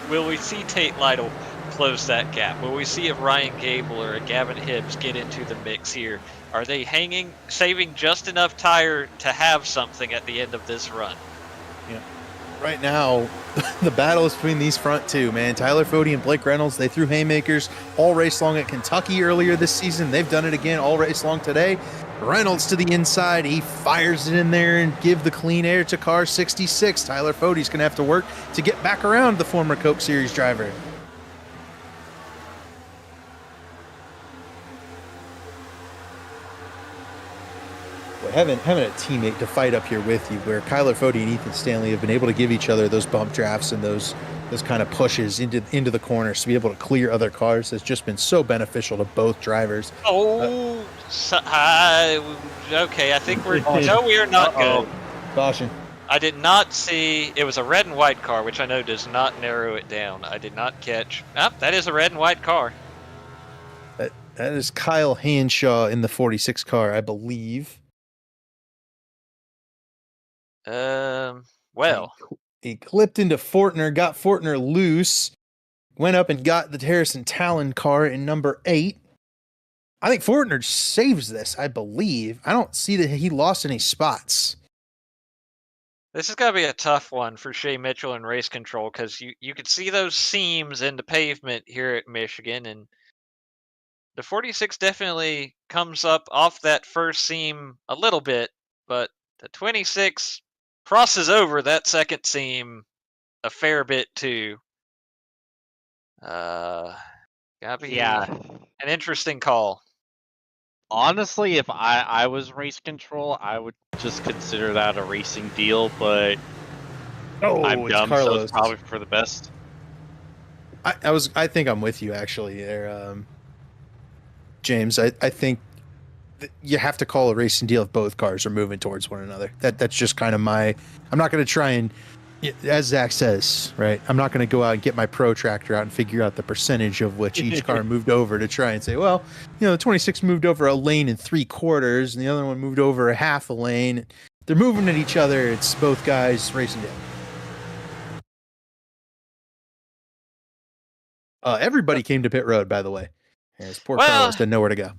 Speaker 2: Will we see Tate Lytle close that gap? Will we see if Ryan Gable or a Gavin Hibbs get into the mix here? Are they saving just enough tire to have something at the end of this run?
Speaker 1: Yeah. Right now, the battle is between these front two, man. Tyler Fody and Blake Reynolds, they threw haymakers all race long at Kentucky earlier this season. They've done it again all race long today. Reynolds to the inside. He fires it in there and give the clean air to car 66. Tyler Fody's going to have to work to get back around the former Coke Series driver. Having a teammate to fight up here with you, where Kyler Fody and Ethan Stanley have been able to give each other those bump drafts and those kind of pushes into the corners to be able to clear other cars, has just been so beneficial to both drivers.
Speaker 2: Okay, I think we're no, we are not good.
Speaker 1: Caution.
Speaker 2: I did not see. It was a red and white car, which I know does not narrow it down. I did not catch. That is a red and white car.
Speaker 1: That is Kyle Hanshaw in the 46 car, I believe.
Speaker 2: Well,
Speaker 1: he clipped into Fortner, got Fortner loose, went up and got the Harrison Talon car in number 8. I think Fortner saves this, I believe. I don't see that he lost any spots.
Speaker 2: this is going to be a tough one for Shea Mitchell and race control, because you could see those seams in the pavement here at Michigan, and the 46 definitely comes up off that first seam a little bit, but the 26 crosses over that second seam a fair bit too. Gotta be an interesting call.
Speaker 3: Honestly, if I was race control, I would just consider that a racing deal, but I'm dumb, so it's probably for the best.
Speaker 1: I think I'm with you actually there. James. I think you have to call a racing deal if both cars are moving towards one another. That's just kind of my. I'm not going to try and, as Zach says, right? I'm not going to go out and get my protractor out and figure out the percentage of which each car moved over to try and say, well, the 26 moved over a lane and 3/4, and the other one moved over a half a lane. They're moving at each other. It's both guys racing down. Everybody came to pit road, by the way. As poor Carlos didn't know where to go.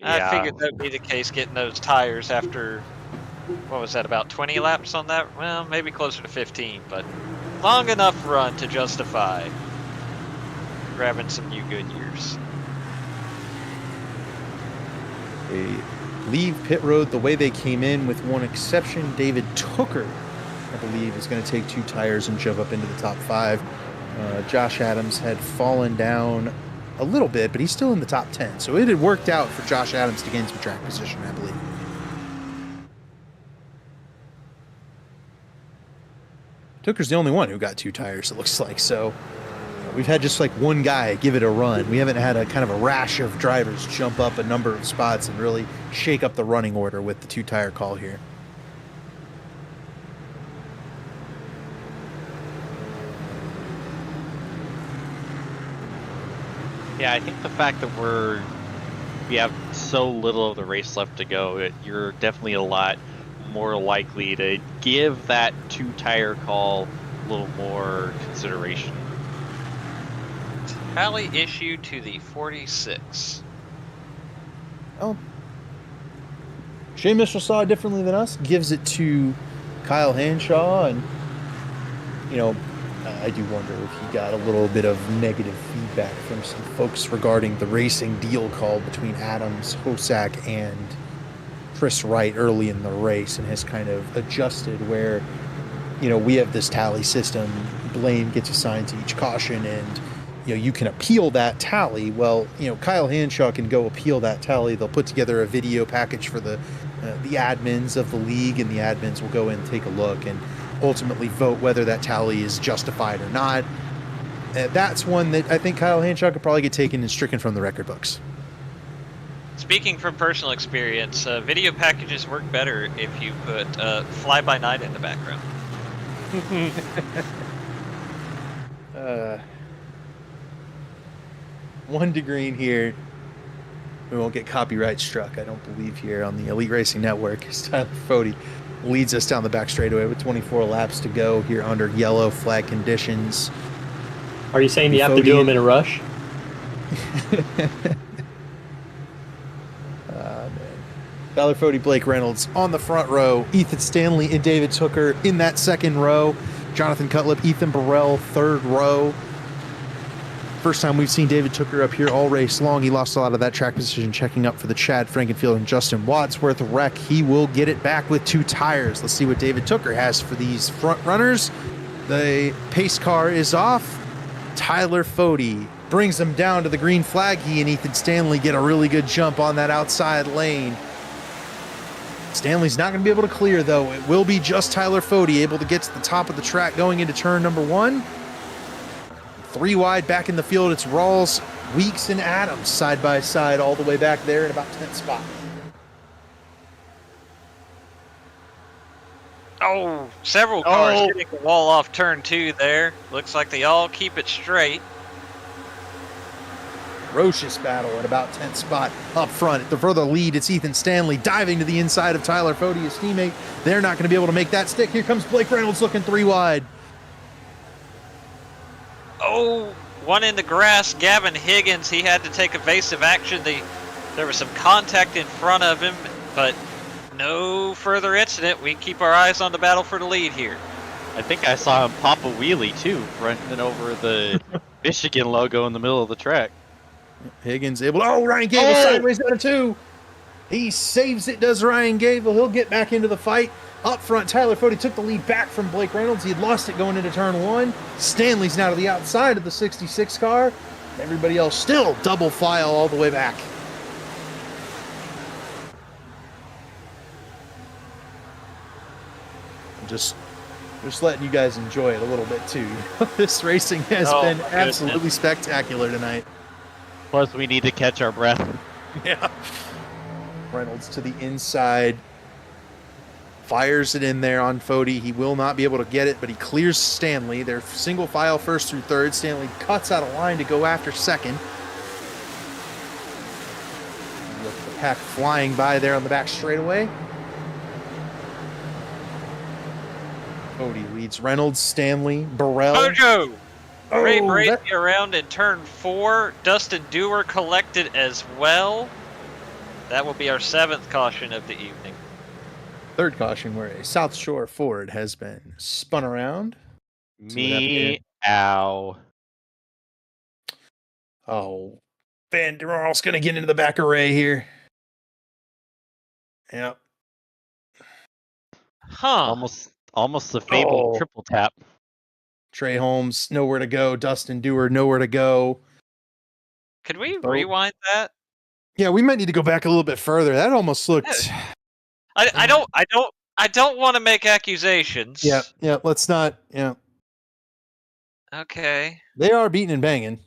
Speaker 2: I figured that would be the case getting those tires after, what was that, about 20 laps on that? Well, maybe closer to 15, but long enough run to justify grabbing some new Goodyears.
Speaker 1: They leave pit road the way they came in, with one exception. David Hooker, I believe, is going to take 2 tires and jump up into the top 5. Josh Adams had fallen down a little bit, but he's still in the top 10. So it had worked out for Josh Adams to gain some track position, I believe. Hooker's the only one who got 2 tires, it looks like. So we've had just like one guy give it a run. We haven't had a kind of a rash of drivers jump up a number of spots and really shake up the running order with the 2-tire call here.
Speaker 3: Yeah, I think the fact that we have so little of the race left to go, you're definitely a lot more likely to give that 2-tire call a little more consideration.
Speaker 2: Tally issue to the 46.
Speaker 1: Oh. Shea Mitchell saw it differently than us, gives it to Kyle Hanshaw, and I do wonder if he got a little bit of negative feedback from some folks regarding the racing deal call between Adams, Hosack, and Chris Wright early in the race, and has kind of adjusted where, we have this tally system. Blame gets assigned to each caution, and, you can appeal that tally. Well, Kyle Hanshaw can go appeal that tally. They'll put together a video package for the admins of the league, and the admins will go in and take a look and ultimately vote whether that tally is justified or not. That's one that I think Kyle Hanshaw could probably get taken and stricken from the record books.
Speaker 2: Speaking from personal experience, video packages work better if you put fly-by-night in the background.
Speaker 1: 1 to green here. We won't get copyright struck, I don't believe, here on the Elite Racing Network. Tyler Fode leads us down the back straightaway with 24 laps to go here under yellow flag conditions.
Speaker 4: Are you saying you have to do them in a rush?
Speaker 1: Man. Tyler Fode, Blake Reynolds on the front row. Ethan Stanley and David Hooker in that second row. Jonathan Cutlip, Ethan Burrell, third row. First time we've seen David Hooker up here all race long. He lost a lot of that track position checking up for the Chad Frankenfield and Justin Wadsworth wreck. He will get it back with 2 tires. Let's see what David Hooker has for these front runners. The pace car is off. Tyler Fode brings them down to the green flag. He and Ethan Stanley get a really good jump on that outside lane. Stanley's not going to be able to clear, though. It will be just Tyler Fode able to get to the top of the track going into turn number 1. 3 wide back in the field. It's Rawls, Weeks, and Adams side by side all the way back there in about 10th spot.
Speaker 2: Oh, several cars hitting the wall off turn 2 there. Looks like they all keep it straight.
Speaker 1: Ferocious battle at about 10th spot up front. At the further lead, it's Ethan Stanley diving to the inside of Tyler Fode, his teammate. They're not going to be able to make that stick. Here comes Blake Reynolds looking 3 wide.
Speaker 2: Oh, one in the grass. Gavin Higgins, he had to take evasive action. There was some contact in front of him, but no further incident. We keep our eyes on the battle for the lead here.
Speaker 3: I think I saw him pop a wheelie too, running over the Michigan logo in the middle of the track.
Speaker 1: Higgins able. Oh, Ryan Gable sideways out of 2. He saves it, does Ryan Gable. He'll get back into the fight. Up front, Tyler Fode took the lead back from Blake Reynolds. He had lost it going into turn 1. Stanley's now to the outside of the 66 car. Everybody else still double file all the way back. I'm just letting you guys enjoy it a little bit too. This racing has been absolutely spectacular tonight.
Speaker 3: Plus, we need to catch our breath.
Speaker 1: Yeah. Reynolds to the inside. Fires it in there on Fody. He will not be able to get it, but he clears Stanley. They're single file first through third. Stanley cuts out of line to go after second. With the pack flying by there on the back straightaway. Fody leads Reynolds, Stanley, Burrell.
Speaker 2: Mojo! Ray
Speaker 1: Oh,
Speaker 2: Brady
Speaker 1: that-
Speaker 2: around in turn 4. Dustin Dewar collected as well. That will be our 7th caution of the evening.
Speaker 1: Third caution where a South Shore Ford has been spun around.
Speaker 3: Meow.
Speaker 1: Oh, Van der Waarl's going to get into the back array here. Yep.
Speaker 2: Huh.
Speaker 3: Almost the fabled
Speaker 1: Oh.
Speaker 3: triple tap.
Speaker 1: Trey Holmes, nowhere to go. Dustin Dewar, nowhere to go.
Speaker 2: Could we
Speaker 1: Boat.
Speaker 2: rewind that?
Speaker 1: Yeah, we might need to go back a little bit further. That almost looked.
Speaker 2: I don't want to make accusations.
Speaker 1: Yeah. Let's not. Yeah,
Speaker 2: Okay.
Speaker 1: they are beating and banging.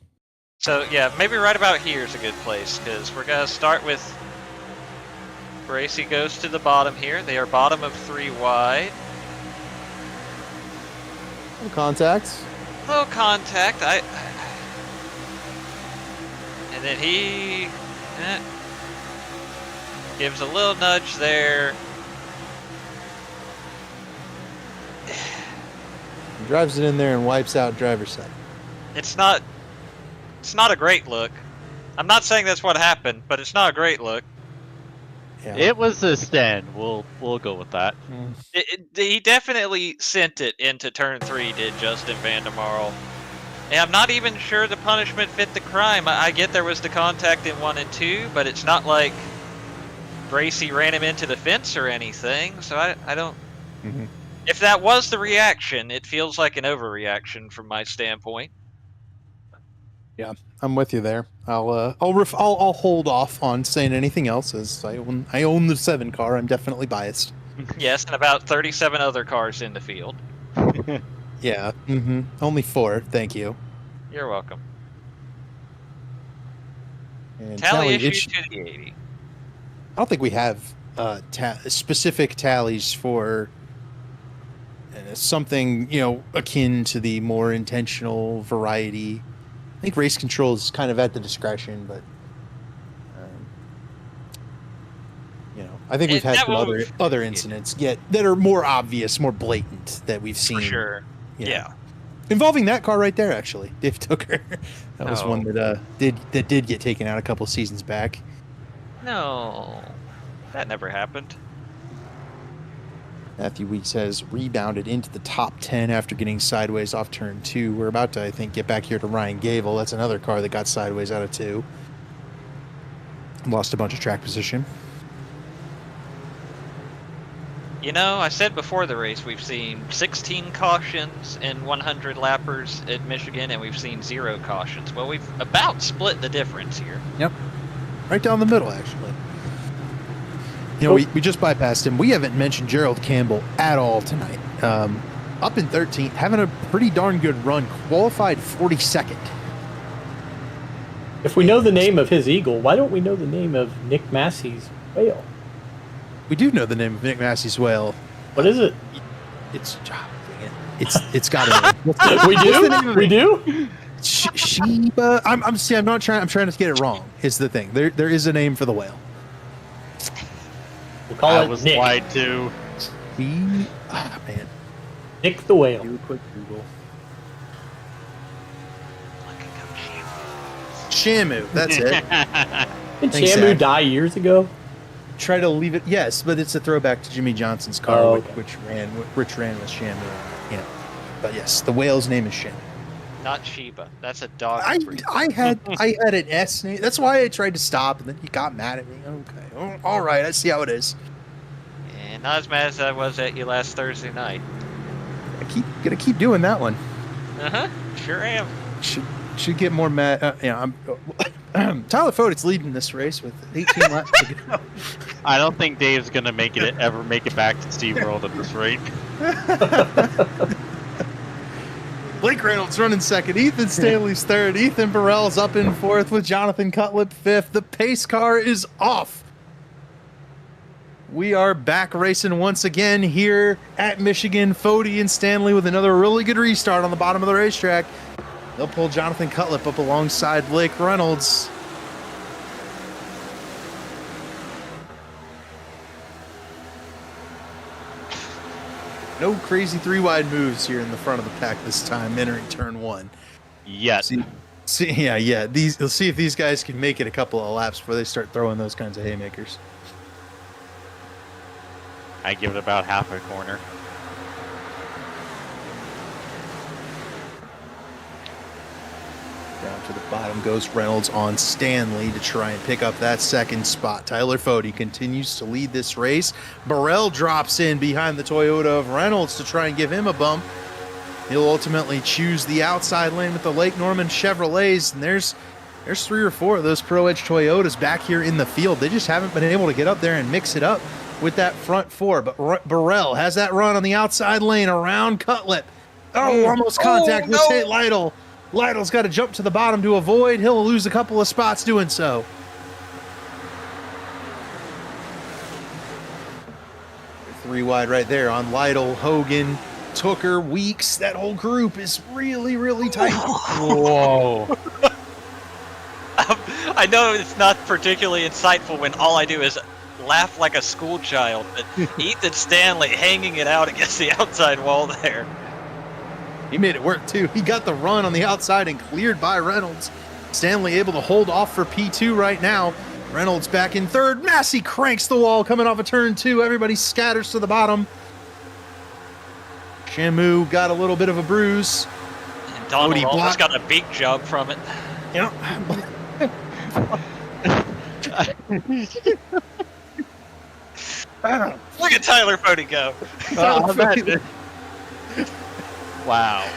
Speaker 2: So yeah, maybe right about here is a good place because we're gonna start with Bracy goes to the bottom here. They are bottom of 3 wide.
Speaker 1: Some contacts.
Speaker 2: Little contact. And then he gives a little nudge there.
Speaker 1: He drives it in there and wipes out driver's side.
Speaker 2: It's not a great look. I'm not saying that's what happened, but it's not a great look.
Speaker 1: Yeah.
Speaker 3: It was a stand. We'll go with that.
Speaker 2: He definitely sent it into turn 3, did Justin Van der Marl. And I'm not even sure the punishment fit the crime. I get there was the contact in 1 and 2, but it's not like Bracy ran him into the fence or anything, so I don't...
Speaker 1: Mhm.
Speaker 2: If that was the reaction, it feels like an overreaction from my standpoint.
Speaker 1: I'm with you there. I'll hold off on saying anything else as I own the 7 car. I'm definitely biased.
Speaker 2: Yes, and about 37 other cars in the field.
Speaker 1: Yeah. Only 4. Thank you.
Speaker 2: You're welcome.
Speaker 1: And
Speaker 2: Tally issue
Speaker 1: issue-
Speaker 2: to the 80.
Speaker 1: I don't think we have specific tallies for something akin to the more intentional variety. I think race control is kind of at the discretion, but I think we've
Speaker 2: And
Speaker 1: had
Speaker 2: that
Speaker 1: some
Speaker 2: will-
Speaker 1: other incidents that are more obvious, more blatant that we've seen.
Speaker 2: For sure. Yeah.
Speaker 1: Involving that car right there, actually, Dave Tooker. That was
Speaker 2: Oh.
Speaker 1: one that did get taken out a couple seasons back.
Speaker 2: No. That never happened.
Speaker 1: Matthew Weeks has rebounded into the top 10 after getting sideways off turn 2. We're about to, I think, get back here to Ryan Gable. That's another car that got sideways out of 2. Lost a bunch of track position.
Speaker 2: You know, I said before the race we've seen 16 cautions in 100 lappers at Michigan, and we've seen 0 cautions. Well, we've about split the difference here.
Speaker 1: Right down the middle, actually. We just bypassed him. We haven't mentioned Gerald Campbell at all tonight. Up in 13th, having a pretty darn good run. Qualified 42nd.
Speaker 4: If we know the name of his eagle, why don't we know the name of Nick Massey's whale?
Speaker 1: We do know the name of Nick Massey's whale.
Speaker 4: What is it?
Speaker 1: It's got a name.
Speaker 4: We do? We do?
Speaker 1: Sheba. I'm not trying. I'm trying to get it wrong. Is the thing. There is a name for the whale.
Speaker 4: We'll call
Speaker 3: I
Speaker 4: it
Speaker 3: was
Speaker 4: Nick.
Speaker 3: lied to.
Speaker 1: Man.
Speaker 4: Nick the whale.
Speaker 1: Do a quick Google.
Speaker 2: Looking up
Speaker 1: Shamu. That's it.
Speaker 4: Did
Speaker 1: Thanks,
Speaker 4: Shamu
Speaker 1: Zach.
Speaker 4: die years ago?
Speaker 1: Try to leave it. Yes, but it's a throwback to Jimmy Johnson's car,
Speaker 4: Oh, okay.
Speaker 1: which ran with Shamu. Yeah. But yes, the whale's name is Shamu.
Speaker 2: Not Sheba. That's a dog
Speaker 1: I
Speaker 2: breed.
Speaker 1: had an S name. That's why I tried to stop, and then you got mad at me. Okay, all right. I see how it is.
Speaker 2: And not as mad as I was at you last Thursday night.
Speaker 1: Gonna keep doing that one.
Speaker 2: Sure am.
Speaker 1: Should get more mad. Tyler Fodet's leading this race with 18 laps to go.
Speaker 3: I don't think Dave's gonna ever make it back to SeaWorld at this rate.
Speaker 1: Blake Reynolds running second. Ethan Stanley's third. Ethan Burrell's up in fourth with Jonathan Cutlip fifth. The pace car is off. We are back racing once again here at Michigan. Fody and Stanley with another really good restart on the bottom of the racetrack. They'll pull Jonathan Cutlip up alongside Blake Reynolds. No crazy three-wide moves here in the front of the pack this time, entering turn one.
Speaker 3: Yes.
Speaker 1: Yeah. Let's see if these guys can make it a couple of laps before they start throwing those kinds of haymakers.
Speaker 3: I give it about half a corner.
Speaker 1: Down to the bottom goes Reynolds on Stanley to try and pick up that second spot. Tyler Fody continues to lead this race. Burrell drops in behind the Toyota of Reynolds to try and give him a bump. He'll ultimately choose the outside lane with the Lake Norman Chevrolets, and there's 3 or 4 of those Pro Edge Toyotas back here in the field. They just haven't been able to get up there and mix it up with that front 4, but Burrell has that run on the outside lane around Cutlip. Oh, almost contact with Tate Lytle. Lytle's got to jump to the bottom to avoid. He'll lose a couple of spots doing so. Three wide right there on Lytle, Hogan, Tooker, Weeks. That whole group is really, really tight.
Speaker 3: Whoa.
Speaker 2: I know it's not particularly insightful when all I do is laugh like a school child, but Ethan Stanley hanging it out against the outside wall there.
Speaker 1: He made it work too. He got the run on the outside and cleared by Reynolds. Stanley able to hold off for P2 right now. Reynolds back in third. Massey cranks the wall coming off of turn 2. Everybody scatters to the bottom. Shamu got a little bit of a bruise.
Speaker 2: And Donald almost got a beak job from it.
Speaker 1: Yeah.
Speaker 2: Look at Tyler Fody go.
Speaker 3: Wow.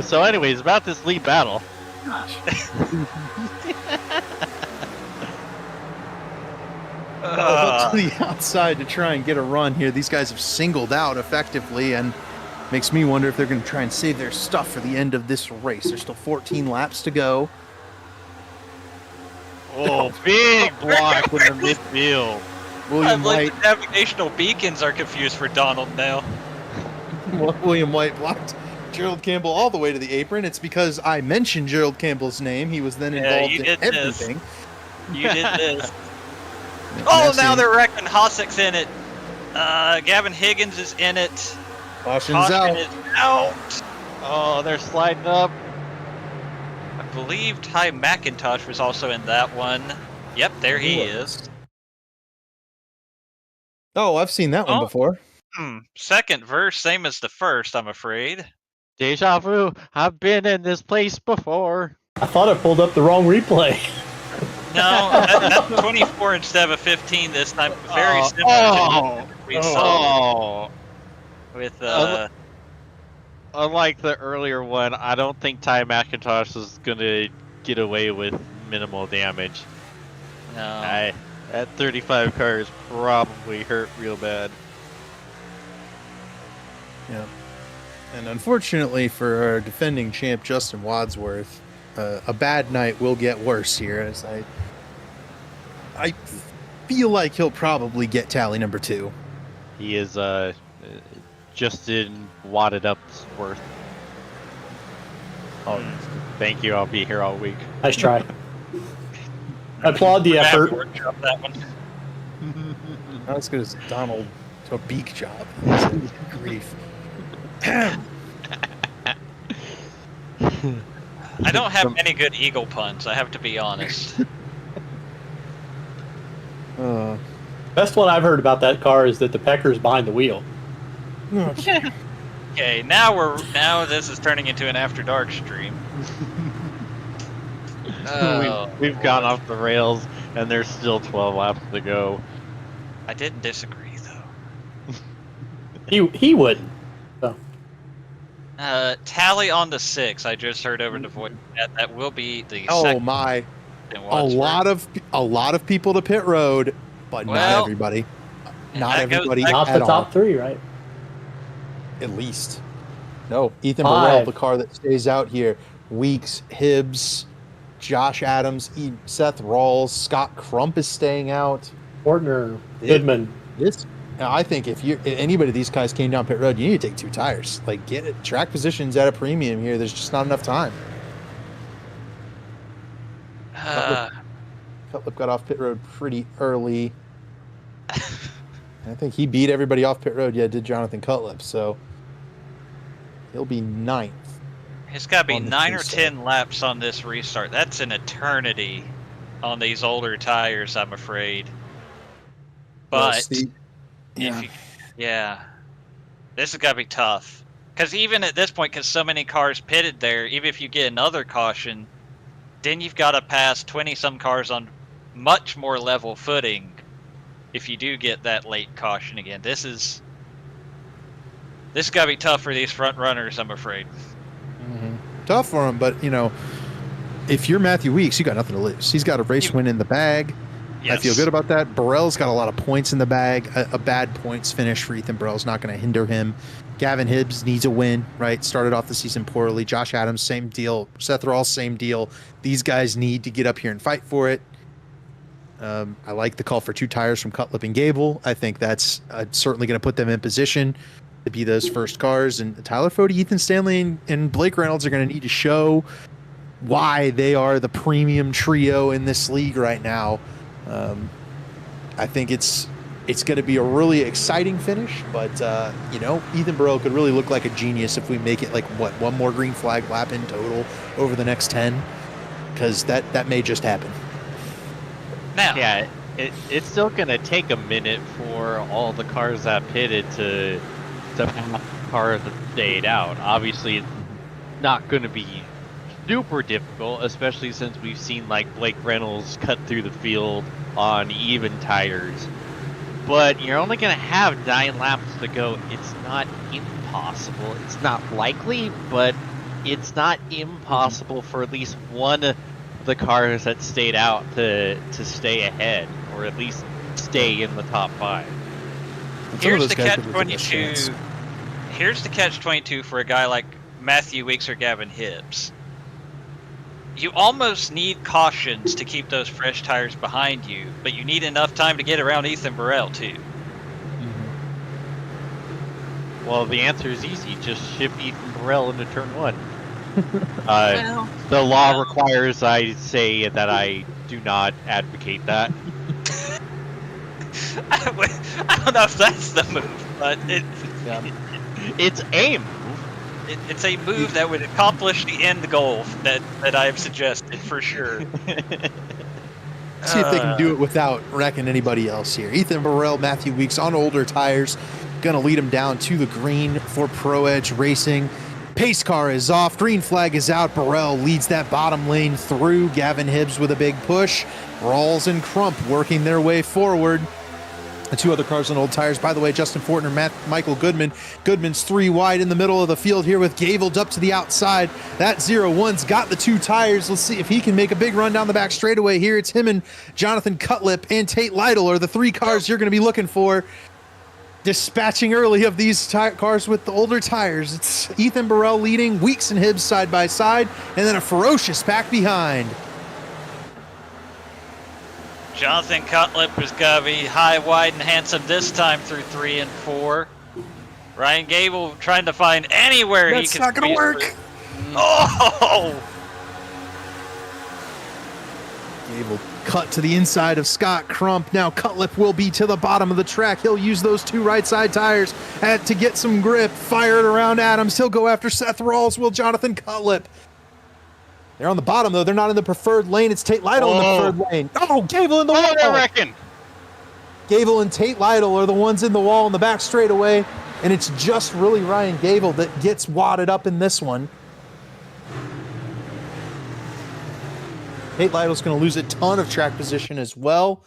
Speaker 3: So anyways, about this lead battle.
Speaker 1: Up to the outside to try and get a run here. These guys have singled out effectively, and makes me wonder if they're going to try and save their stuff for the end of this race. There's still 14 laps to go.
Speaker 3: Oh, big block in the midfield.
Speaker 1: William
Speaker 2: The
Speaker 1: White
Speaker 2: navigational beacons are confused for Donald now.
Speaker 1: William White blocked Gerald Campbell all the way to the apron. It's because I mentioned Gerald Campbell's name. He was then involved in everything.
Speaker 2: You did this. Oh, now they're wrecking. Hossek's in it. Gavin Higgins is in it.
Speaker 1: Caution's out.
Speaker 2: Is out.
Speaker 3: Oh, they're sliding up.
Speaker 2: I believe Ty McIntosh was also in that one. Yep, there he is.
Speaker 1: Oh, I've seen that one before.
Speaker 2: Second verse, same as the first, I'm afraid.
Speaker 3: Deja vu. I've been in this place before.
Speaker 4: I thought I pulled up the wrong replay.
Speaker 2: No, that's 24 instead of 15 this time. Very similar to what we saw with
Speaker 3: unlike the earlier one, I don't think Ty McIntosh is gonna get away with minimal damage.
Speaker 2: No.
Speaker 3: That 35 car is probably hurt real bad.
Speaker 1: Yeah. And unfortunately for our defending champ Justin Wadsworth, a bad night will get worse here, as I feel like he'll probably get tally number 2.
Speaker 3: He is Justin wadded up worth. Oh, thank you. I'll be here all week.
Speaker 4: Nice try. I applaud the effort.
Speaker 2: That one.
Speaker 1: Not as good as Donald to a beak job. Grief.
Speaker 2: I don't have any good eagle puns, I have to be honest.
Speaker 4: Best one I've heard about that car is that the pecker's behind the wheel.
Speaker 2: Okay, now this is turning into an After Dark stream.
Speaker 3: We've gone off the rails, and there's still 12 laps to go.
Speaker 2: I didn't disagree though.
Speaker 4: He wouldn't.
Speaker 2: Tally on the 6. I just heard over the voice that will be the
Speaker 1: Oh
Speaker 2: second.
Speaker 1: my!
Speaker 2: in
Speaker 1: A lot of people to pit road, but not
Speaker 2: Well,
Speaker 1: everybody.
Speaker 2: and
Speaker 1: Not
Speaker 2: that goes
Speaker 1: everybody
Speaker 2: back
Speaker 4: Not
Speaker 1: at
Speaker 4: the top
Speaker 1: all.
Speaker 4: 3, right?
Speaker 1: At least. No, Ethan
Speaker 4: 5.
Speaker 1: Burrell, the car that stays out here. Weeks, Hibbs, Josh Adams, Seth Rawls, Scott Crump is staying out.
Speaker 4: Fortner, Goodman.
Speaker 1: I think if anybody of these guys came down pit road, you need to take 2 tires. Like, get it. Track position's at a premium here. There's just not enough time. Cutlip got off pit road pretty early. I think he beat everybody off pit road. Yeah, did Jonathan Cutlip. So he'll be 9th.
Speaker 2: It's got to be
Speaker 1: on the
Speaker 2: 9 or
Speaker 1: Tuesday.
Speaker 2: 10 laps on this restart. That's an eternity on these older tires, I'm afraid. But
Speaker 1: Yeah.
Speaker 2: this has got to be tough. Because even at this point, because so many cars pitted there, even if you get another caution, then you've got to pass 20-some cars on much more level footing if you do get that late caution again. This has got to be tough for these front runners, I'm afraid.
Speaker 1: Tough for him, but if you're Matthew Weeks, you got nothing to lose. He's got a race win in the bag.
Speaker 2: Yes.
Speaker 1: I feel good about that. Burrell's got a lot of points in the bag. A bad points finish for Ethan Burrell's not going to hinder him. Gavin Hibbs needs a win, right? Started off the season poorly. Josh Adams, same deal. Seth Rawls, same deal. These guys need to get up here and fight for it. I like the call for 2 tires from Cutlip and Gable. I think that's certainly going to put them in position to be those first cars. And Tyler Fode, Ethan Stanley, and Blake Reynolds are going to need to show why they are the premium trio in this league right now. I think it's going to be a really exciting finish, but Ethan Burrell could really look like a genius if we make it like one more green flag lap in total over the next 10, because that may just happen.
Speaker 2: Now,
Speaker 3: Yeah, it's still gonna take a minute for all the cars that pitted to have cars that stayed out. Obviously, it's not gonna be super difficult, especially since we've seen like Blake Reynolds cut through the field on even tires. But you're only gonna have 9 laps to go. It's not impossible. It's not likely, but it's not impossible for at least one of the cars that stayed out to stay ahead, or at least stay in the top 5.
Speaker 2: here's the catch-22. Here's the catch-22 for a guy like Matthew Weeks or Gavin Hibbs. You almost need cautions to keep those fresh tires behind you, but you need enough time to get around Ethan Burrell too.
Speaker 3: Well, the answer is easy. Just ship Ethan Burrell into turn 1.
Speaker 2: Well,
Speaker 3: The law requires I say that I do not advocate that.
Speaker 2: I don't know if that's the move, but
Speaker 3: It's a move.
Speaker 2: it's a move that would accomplish the end goal that I've suggested for sure.
Speaker 1: See if they can do it without wrecking anybody else here. Ethan Burrell, Matthew Weeks on older tires, gonna lead him down to the green for Pro Edge Racing. Pace car is off, green flag is out. Burrell leads that bottom lane through. Gavin Hibbs with a big push. Rawls and Crump working their way forward. The 2 other cars on old tires. By the way, Justin Fortner, Michael Goodman. Goodman's 3 wide in the middle of the field here with Gaveld up to the outside. That 0-1's got the 2 tires. Let's see if he can make a big run down the back straightaway here. It's him and Jonathan Cutlip and Tate Lytle are the 3 cars you're going to be looking for. Dispatching early of these cars with the older tires. It's Ethan Burrell leading, Weeks and Hibbs side by side, and then a ferocious pack behind.
Speaker 2: Jonathan Cutlip is going to be high, wide, and handsome this time through 3 and 4. Ryan Gable trying to find anywhere
Speaker 1: That's
Speaker 2: he can
Speaker 1: not going to
Speaker 2: squeeze
Speaker 1: work.
Speaker 2: through. Oh!
Speaker 1: Gable cut to the inside of Scott Crump. Now Cutlip will be to the bottom of the track. He'll use those 2 right side tires to get some grip. Fire it around Adams. He'll go after Seth Rawls. Will Jonathan Cutlip. They're on the bottom, though. They're not in the preferred lane. It's Tate Lytle in the preferred lane. Oh, Gable in the wall.
Speaker 3: I reckon.
Speaker 1: Gable and Tate Lytle are the ones in the wall in the back straightaway, and it's just really Ryan Gable that gets wadded up in this one. Tate Lytle's going to lose a ton of track position as well.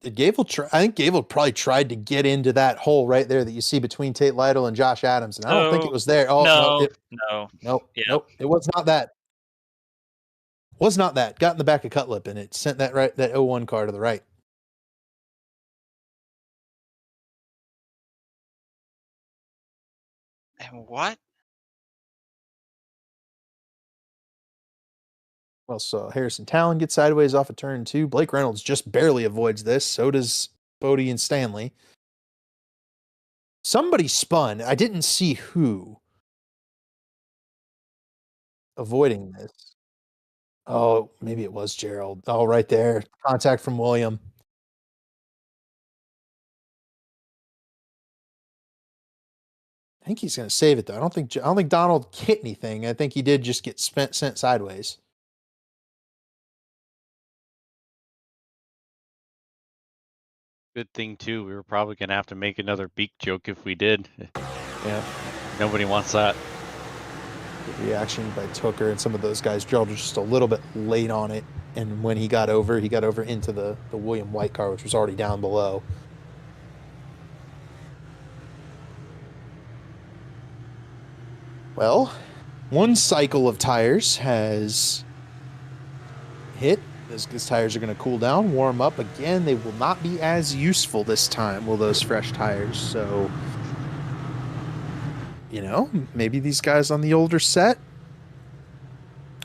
Speaker 1: Did Gable I think Gable probably tried to get into that hole right there that you see between Tate Lytle and Josh Adams, and I don't think it was there. Oh,
Speaker 2: No.
Speaker 1: Nope.
Speaker 2: Yeah.
Speaker 1: Nope. It was not that. Was not that. Got in the back of Cutlip, and it sent that 0-1 car to the right.
Speaker 2: And what?
Speaker 1: Well, so Harrison Talon gets sideways off a turn 2. Blake Reynolds just barely avoids this. So does Bodie and Stanley. Somebody spun. I didn't see who avoiding this. Oh, maybe it was Gerald. Oh, right there. Contact from William. I think he's going to save it though. I don't think Donald hit anything. I think he did just get sent sideways.
Speaker 3: Good thing too. We were probably gonna have to make another beak joke if we did.
Speaker 1: Yeah.
Speaker 3: Nobody wants that.
Speaker 1: The reaction by Tooker and some of those guys. Gerald was just a little bit late on it, and when he got over into the William White car, which was already down below. Well, one cycle of tires has hit. These tires are going to cool down, warm up again. They will not be as useful this time, will those fresh tires? So, maybe these guys on the older set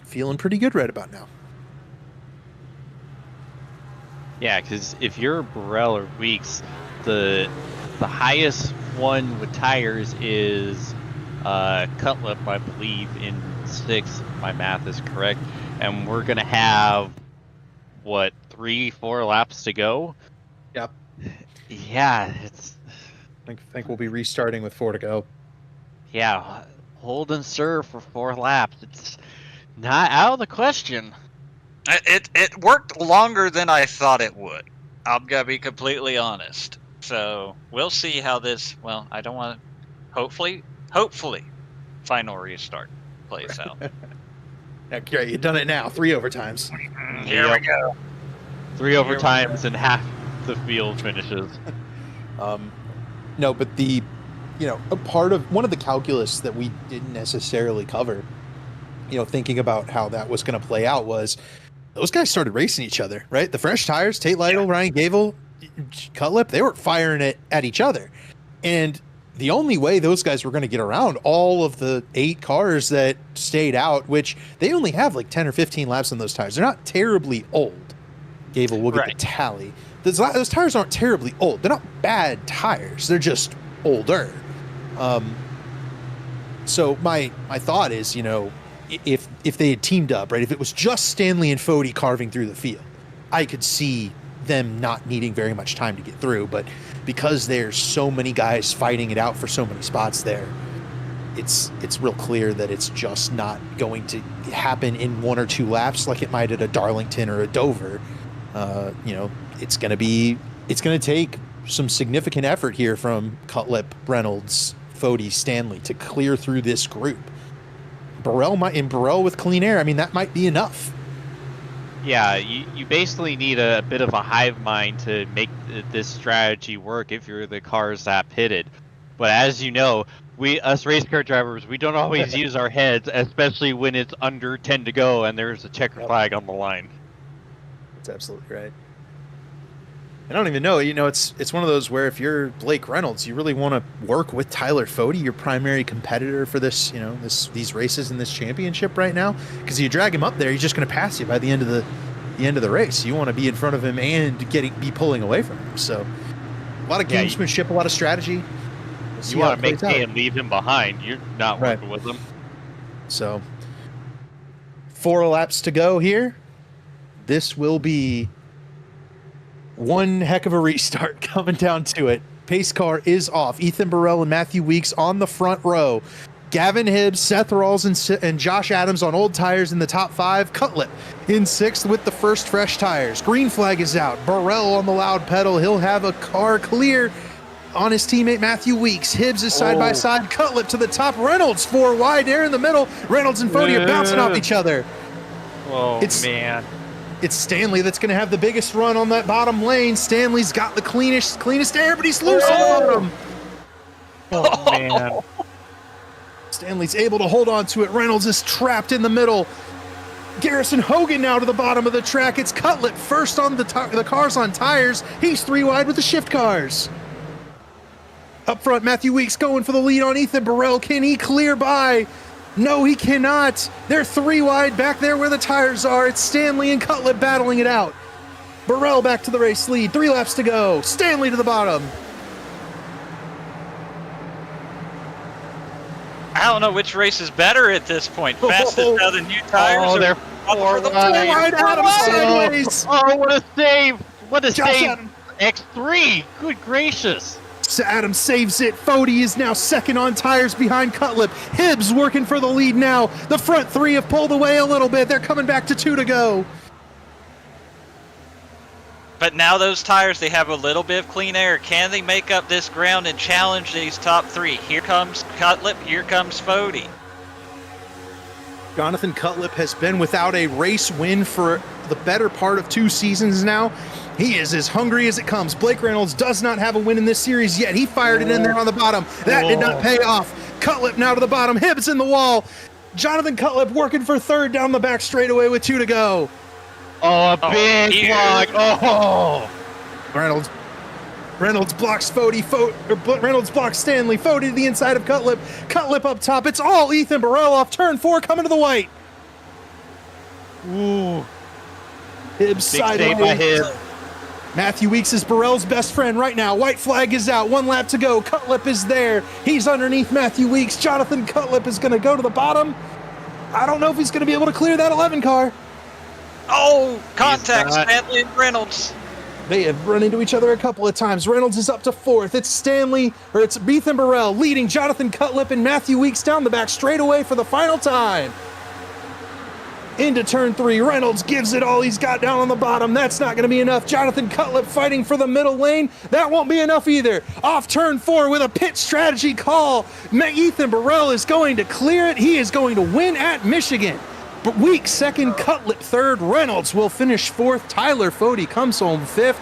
Speaker 1: feeling pretty good right about now.
Speaker 3: Yeah, because if you're Burrell or Weeks, the highest one with tires is Cutlip, I believe, in 6th, if my math is correct. And we're going to have, 3-4 laps to go?
Speaker 1: Yep.
Speaker 3: Yeah,
Speaker 1: I think we'll be restarting with 4 to go.
Speaker 3: Yeah, hold and serve for 4 laps. It's not out of the question.
Speaker 2: It worked longer than I thought it would. I'm gonna be completely honest. So we'll see how this. Well, I don't want to. Hopefully, final restart plays out.
Speaker 1: Okay, you've done it now. 3 overtimes.
Speaker 2: Here we go.
Speaker 3: 3 overtimes and half the field finishes.
Speaker 1: No, but one of the calculus that we didn't necessarily cover, thinking about how that was going to play out, was those guys started racing each other, right? The fresh tires, Tate Lytle, Ryan Gavel, Cutlip, they were firing it at each other. And the only way those guys were going to get around all of the 8 cars that stayed out, which they only have like 10 or 15 laps on those tires. They're not terribly old. Gavel will get the tally. Those tires aren't terribly old. They're not bad tires. They're just older. So my thought is, if they had teamed up, right? If it was just Stanley and Fody carving through the field, I could see them not needing very much time to get through. But because there's so many guys fighting it out for so many spots there, it's real clear that it's just not going to happen in 1 or 2 laps like it might at a Darlington or a Dover. It's going to take some significant effort here from Cutlip, Reynolds, Fody, Stanley to clear through this group. Burrell with clean air, that might be enough.
Speaker 3: Yeah, you basically need a bit of a hive mind to make this strategy work if you're the cars that pitted. But as you know, us race car drivers, we don't always use our heads, especially when it's under 10 to go and there's a checker flag on the line.
Speaker 1: That's absolutely right. I don't even know. It's one of those where if you're Blake Reynolds, you really want to work with Tyler Fody, your primary competitor for this, these races in this championship right now. Because you drag him up there, he's just going to pass you by the end of the race. You want to be in front of him and be pulling away from him. So a lot of gamesmanship, a lot of strategy.
Speaker 3: You want to make hay and leave him behind. You're not working with him.
Speaker 1: So 4 laps to go here. This will be one heck of a restart coming down to it. Pace car is off. Ethan Burrell and Matthew Weeks on the front row. Gavin Hibbs, Seth Rawls, and Josh Adams on old tires in the top 5. Cutlip in 6th with the first fresh tires. Green flag is out. Burrell on the loud pedal. He'll have a car clear on his teammate Matthew Weeks. Hibbs is side by side. Cutlip to the top. Reynolds 4 wide there in the middle. Reynolds and Fody are bouncing off each other.
Speaker 3: Man.
Speaker 1: It's Stanley that's going to have the biggest run on that bottom lane. Stanley's got the cleanest air, but he's loose on the bottom.
Speaker 3: Oh, man.
Speaker 1: Stanley's able to hold on to it. Reynolds is trapped in the middle. Garrison Hogan now to the bottom of the track. It's Cutlip first on the cars on tires. He's 3 wide with the shift cars. Up front, Matthew Weeks going for the lead on Ethan Burrell. Can he clear by? No, he cannot. They're 3 wide back there where the tires are. It's Stanley and Cutlip battling it out. Burrell back to the race lead. 3 laps to go. Stanley to the bottom.
Speaker 2: I don't know which race is better at this point. Fastest out of the new tires.
Speaker 3: Oh,
Speaker 2: or
Speaker 3: they're
Speaker 2: for the
Speaker 1: wide. Adam sideways.
Speaker 3: Oh, what a save! What a
Speaker 1: Josh
Speaker 3: save!
Speaker 1: Adam.
Speaker 3: X3. Good gracious.
Speaker 1: So Adam saves it. Fody is now second on tires behind Cutlip. Hibbs working for the lead now. The front 3 have pulled away a little bit. They're coming back to 2 to go.
Speaker 2: But now those tires, they have a little bit of clean air. Can they make up this ground and challenge these top 3? Here comes Cutlip. Here comes Fody.
Speaker 1: Jonathan Cutlip has been without a race win for the better part of 2 seasons now. He is as hungry as it comes. Blake Reynolds does not have a win in this series yet. He fired it in there on the bottom. That did not pay off. Cutlip now to the bottom. Hibbs in the wall. Jonathan Cutlip working for 3rd down the back straightaway with 2 to go.
Speaker 3: Oh, a big block. Oh.
Speaker 1: Reynolds blocks Fody. Reynolds blocks Stanley. Fody to the inside of Cutlip. Cutlip up top. It's all Ethan Burrell off turn 4 coming to the white.
Speaker 3: Ooh.
Speaker 1: Hibbs sideways.
Speaker 3: By Hibbs.
Speaker 1: Matthew Weeks is Burrell's best friend right now. White flag is out. 1 lap to go. Cutlip is there. He's underneath Matthew Weeks. Jonathan Cutlip is going to go to the bottom. I don't know if he's going to be able to clear that 11 car.
Speaker 2: Oh, contact Stanley and Reynolds.
Speaker 1: They have run into each other a couple of times. Reynolds is up to 4th. It's Ethan Burrell leading Jonathan Cutlip and Matthew Weeks down the back straightaway for the final time. Into turn 3, Reynolds gives it all he's got down on the bottom. That's not going to be enough. Jonathan Cutlip fighting for the middle lane. That won't be enough either. Off turn 4 with a pit strategy call. Ethan Burrell is going to clear it. He is going to win at Michigan. But Weeks 2nd, Cutlip 3rd. Reynolds will finish 4th. Tyler Fody comes home 5th.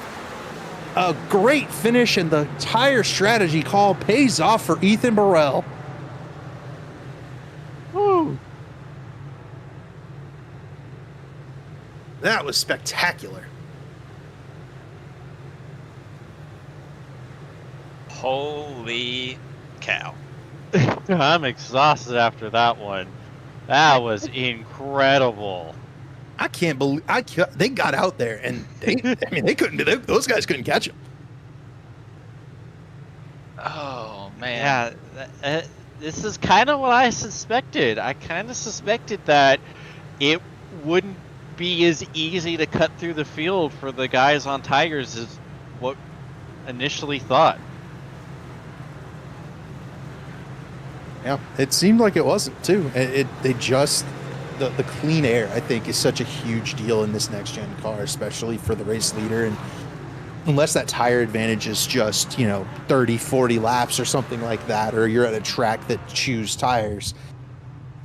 Speaker 1: A great finish, and the tire strategy call pays off for Ethan Burrell. Woo! That was spectacular.
Speaker 2: Holy cow.
Speaker 3: I'm exhausted after that one. That was incredible.
Speaker 1: I can't believe they got out there and they couldn't do that. Those guys couldn't catch him.
Speaker 2: Oh man.
Speaker 3: Yeah, this is kind of what I suspected. I kind of suspected that it wouldn't be as easy to cut through the field for the guys on tires as what initially thought.
Speaker 1: Yeah, it seemed like it wasn't too. The clean air, I think, is such a huge deal in this next gen car, especially for the race leader. And unless that tire advantage is just 30, 40 laps or something like that, or you're at a track that chews tires,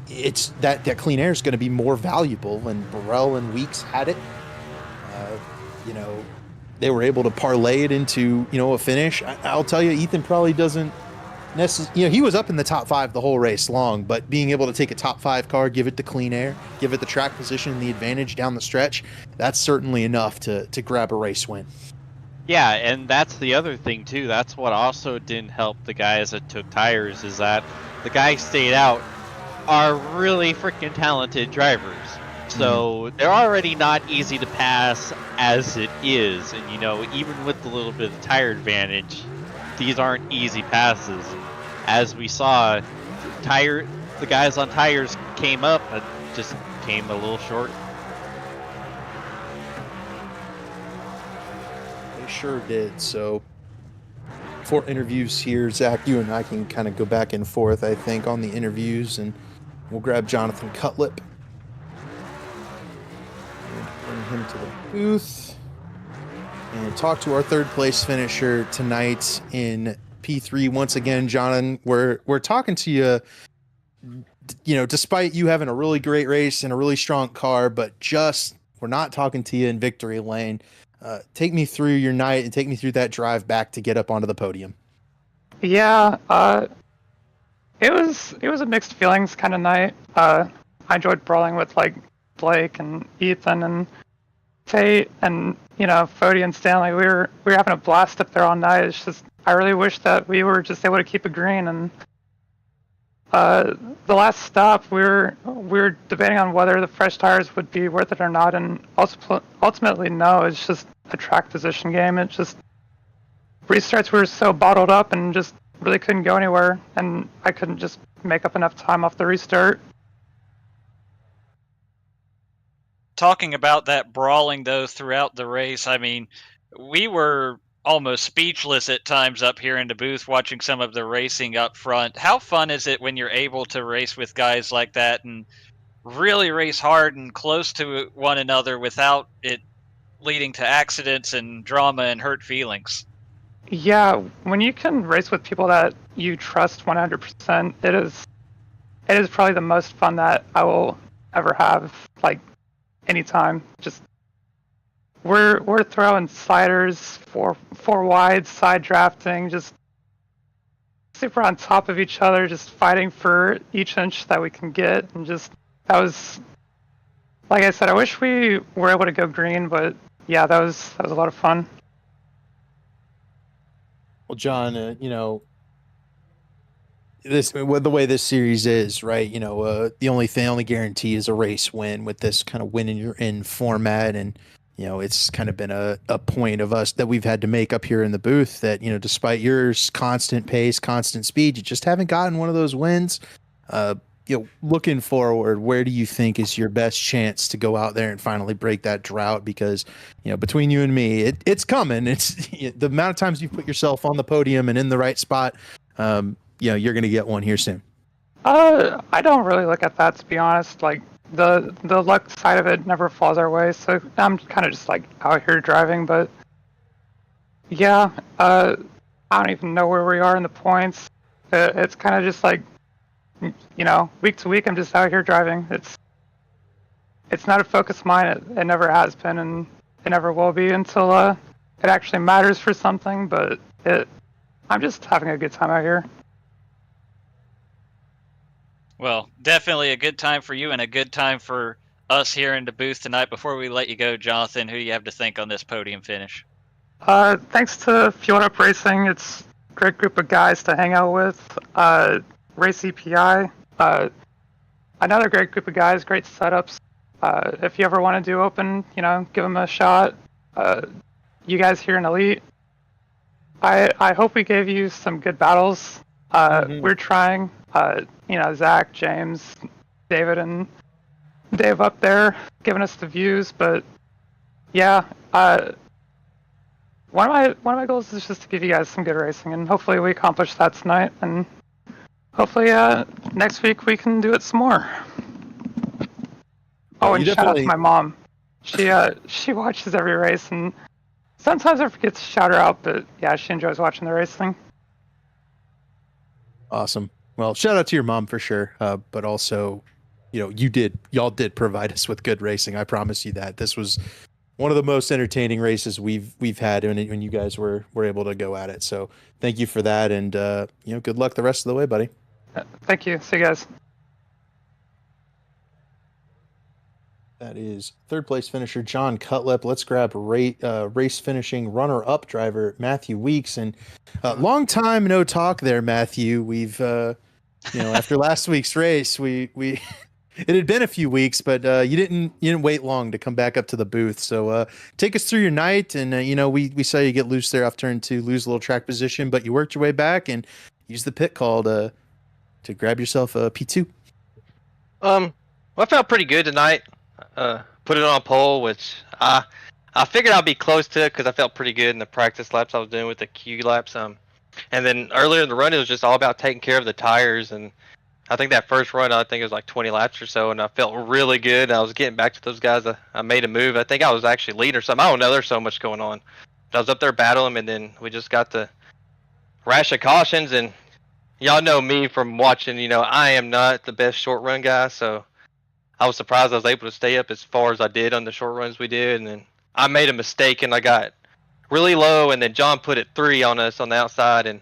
Speaker 1: it's that clean air is going to be more valuable. And Burrell and Weeks had it. They were able to parlay it into a finish. I'll tell you, Ethan probably doesn't necessarily. He was up in the top 5 the whole race long, but being able to take a top 5 car, give it the clean air, give it the track position and the advantage down the stretch, that's certainly enough to grab a race win.
Speaker 3: Yeah, and that's the other thing too. That's what also didn't help the guys that took tires, is that the guys stayed out are really freaking talented drivers. So they're already not easy to pass as it is. And even with the little bit of tire advantage, these aren't easy passes. As we saw, the guys on tires came up and just came a little short.
Speaker 1: They sure did. So for interviews here, Zach, you and I can kind of go back and forth, I think, on the interviews, and we'll grab Jonathan Cutlip and bring him to the booth and talk to our 3rd place finisher tonight in P3. Once again, Jonathan, we're talking to you, despite you having a really great race and a really strong car, but we're not talking to you in victory lane. Take me through your night and take me through that drive back to get up onto the podium.
Speaker 6: Yeah, it was a mixed feelings kind of night. I enjoyed brawling with Blake and Ethan and Tate and Fody and Stanley. We were having a blast up there all night. It's just I really wish that we were just able to keep it green. And the last stop, we were debating on whether the fresh tires would be worth it or not, and ultimately no. It's just a track position game. It just restarts were so bottled up and just really couldn't go anywhere, and I couldn't just make up enough time off the restart.
Speaker 2: Talking about that brawling though throughout the race, I mean, we were almost speechless at times up here in the booth watching some of the racing up front. How fun is it when you're able to race with guys like that and really race hard and close to one another without it leading to accidents and drama and hurt feelings?
Speaker 6: Yeah, when you can race with people that you trust 100%, it is probably the most fun that I will ever have, like, anytime. Just we're throwing sliders, four wide, side drafting, just super on top of each other, just fighting for each inch that we can get, and just that was, like I said, I wish we were able to go green, but yeah, that was a lot of fun.
Speaker 1: Well, John, the way this series is, right? The only guarantee is a race win with this kind of win in format, and it's kind of been a point of us that we've had to make up here in the booth that despite your constant pace, constant speed, you just haven't gotten one of those wins. Looking forward, where do you think is your best chance to go out there and finally break that drought? Because between you and me, it's coming. It's the amount of times you put yourself on the podium and in the right spot. You're going to get one here soon.
Speaker 6: I don't really look at that, to be honest. Like the luck side of it never falls our way, so I'm kind of just like out here driving. But yeah, I don't even know where we are in the points. It's kind of just like, week to week, I'm just out here driving. It's not a focus of mine. It never has been, and it never will be until it actually matters for something. But I'm just having a good time out here.
Speaker 2: Well, definitely a good time for you and a good time for us here in the booth tonight. Before we let you go, Jonathan, who do you have to thank on this podium finish?
Speaker 6: Thanks to Fueled Up Racing. It's a great group of guys to hang out with. Race EPI, another great group of guys, great setups. If you ever want to do open, give them a shot. You guys here in Elite, I hope we gave you some good battles. We're trying. Zach, James, David, and Dave up there giving us the views. But yeah, one of my goals is just to give you guys some good racing, and hopefully we accomplish that tonight. And hopefully next week we can do it some more. Oh, and shout out to my mom. She watches every race, and sometimes I forget to shout her out, but yeah, she enjoys watching the racing.
Speaker 1: Awesome. Well, shout out to your mom for sure. But also, y'all did provide us with good racing. I promise you that. This was one of the most entertaining races we've had when you guys were able to go at it. So thank you for that, and good luck the rest of the way, buddy.
Speaker 6: Thank you. See you guys.
Speaker 1: That is third place finisher John Cutlip. Let's grab race finishing runner-up driver Matthew Weeks. And long time no talk there, Matthew. We've after last week's race, we it had been a few weeks, but you didn't wait long to come back up to the booth. So take us through your night, and we saw you get loose there off turn 2, lose a little track position, but you worked your way back and used the pit call to grab yourself a P2.
Speaker 7: Well, I felt pretty good tonight. Put it on pole, which I figured I'd be close to it because I felt pretty good in the practice laps I was doing with the Q laps. And then earlier in the run, it was just all about taking care of the tires. And I think that first run, I think it was like 20 laps or so, and I felt really good. I was getting back to those guys. I made a move. I think I was actually leading or something. I don't know. There's so much going on. But I was up there battling, and then we just got the rash of cautions. And y'all know me from watching. I am not the best short run guy, so I was surprised I was able to stay up as far as I did on the short runs we did. And then I made a mistake, and I got really low, and then John put it 3 on us on the outside, and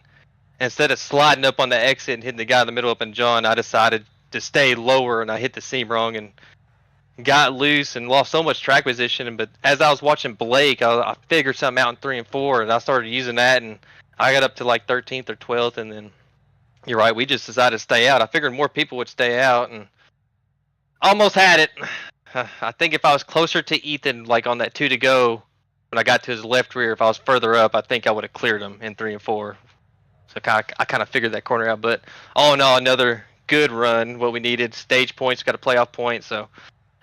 Speaker 7: instead of sliding up on the exit and hitting the guy in the middle up in John, I decided to stay lower, and I hit the seam wrong and got loose and lost so much track position. But as I was watching Blake, I figured something out in 3 and 4, and I started using that, and I got up to like 13th or 12th, and then you're right, we just decided to stay out. I figured more people would stay out, and almost had it. I think if I was closer to Ethan, like on that 2 to go, when I got to his left rear, if I was further up, I think I would have cleared him in 3 and 4. So I kind of figured that corner out. But all in all, another good run. What we needed, stage points, got a playoff point, so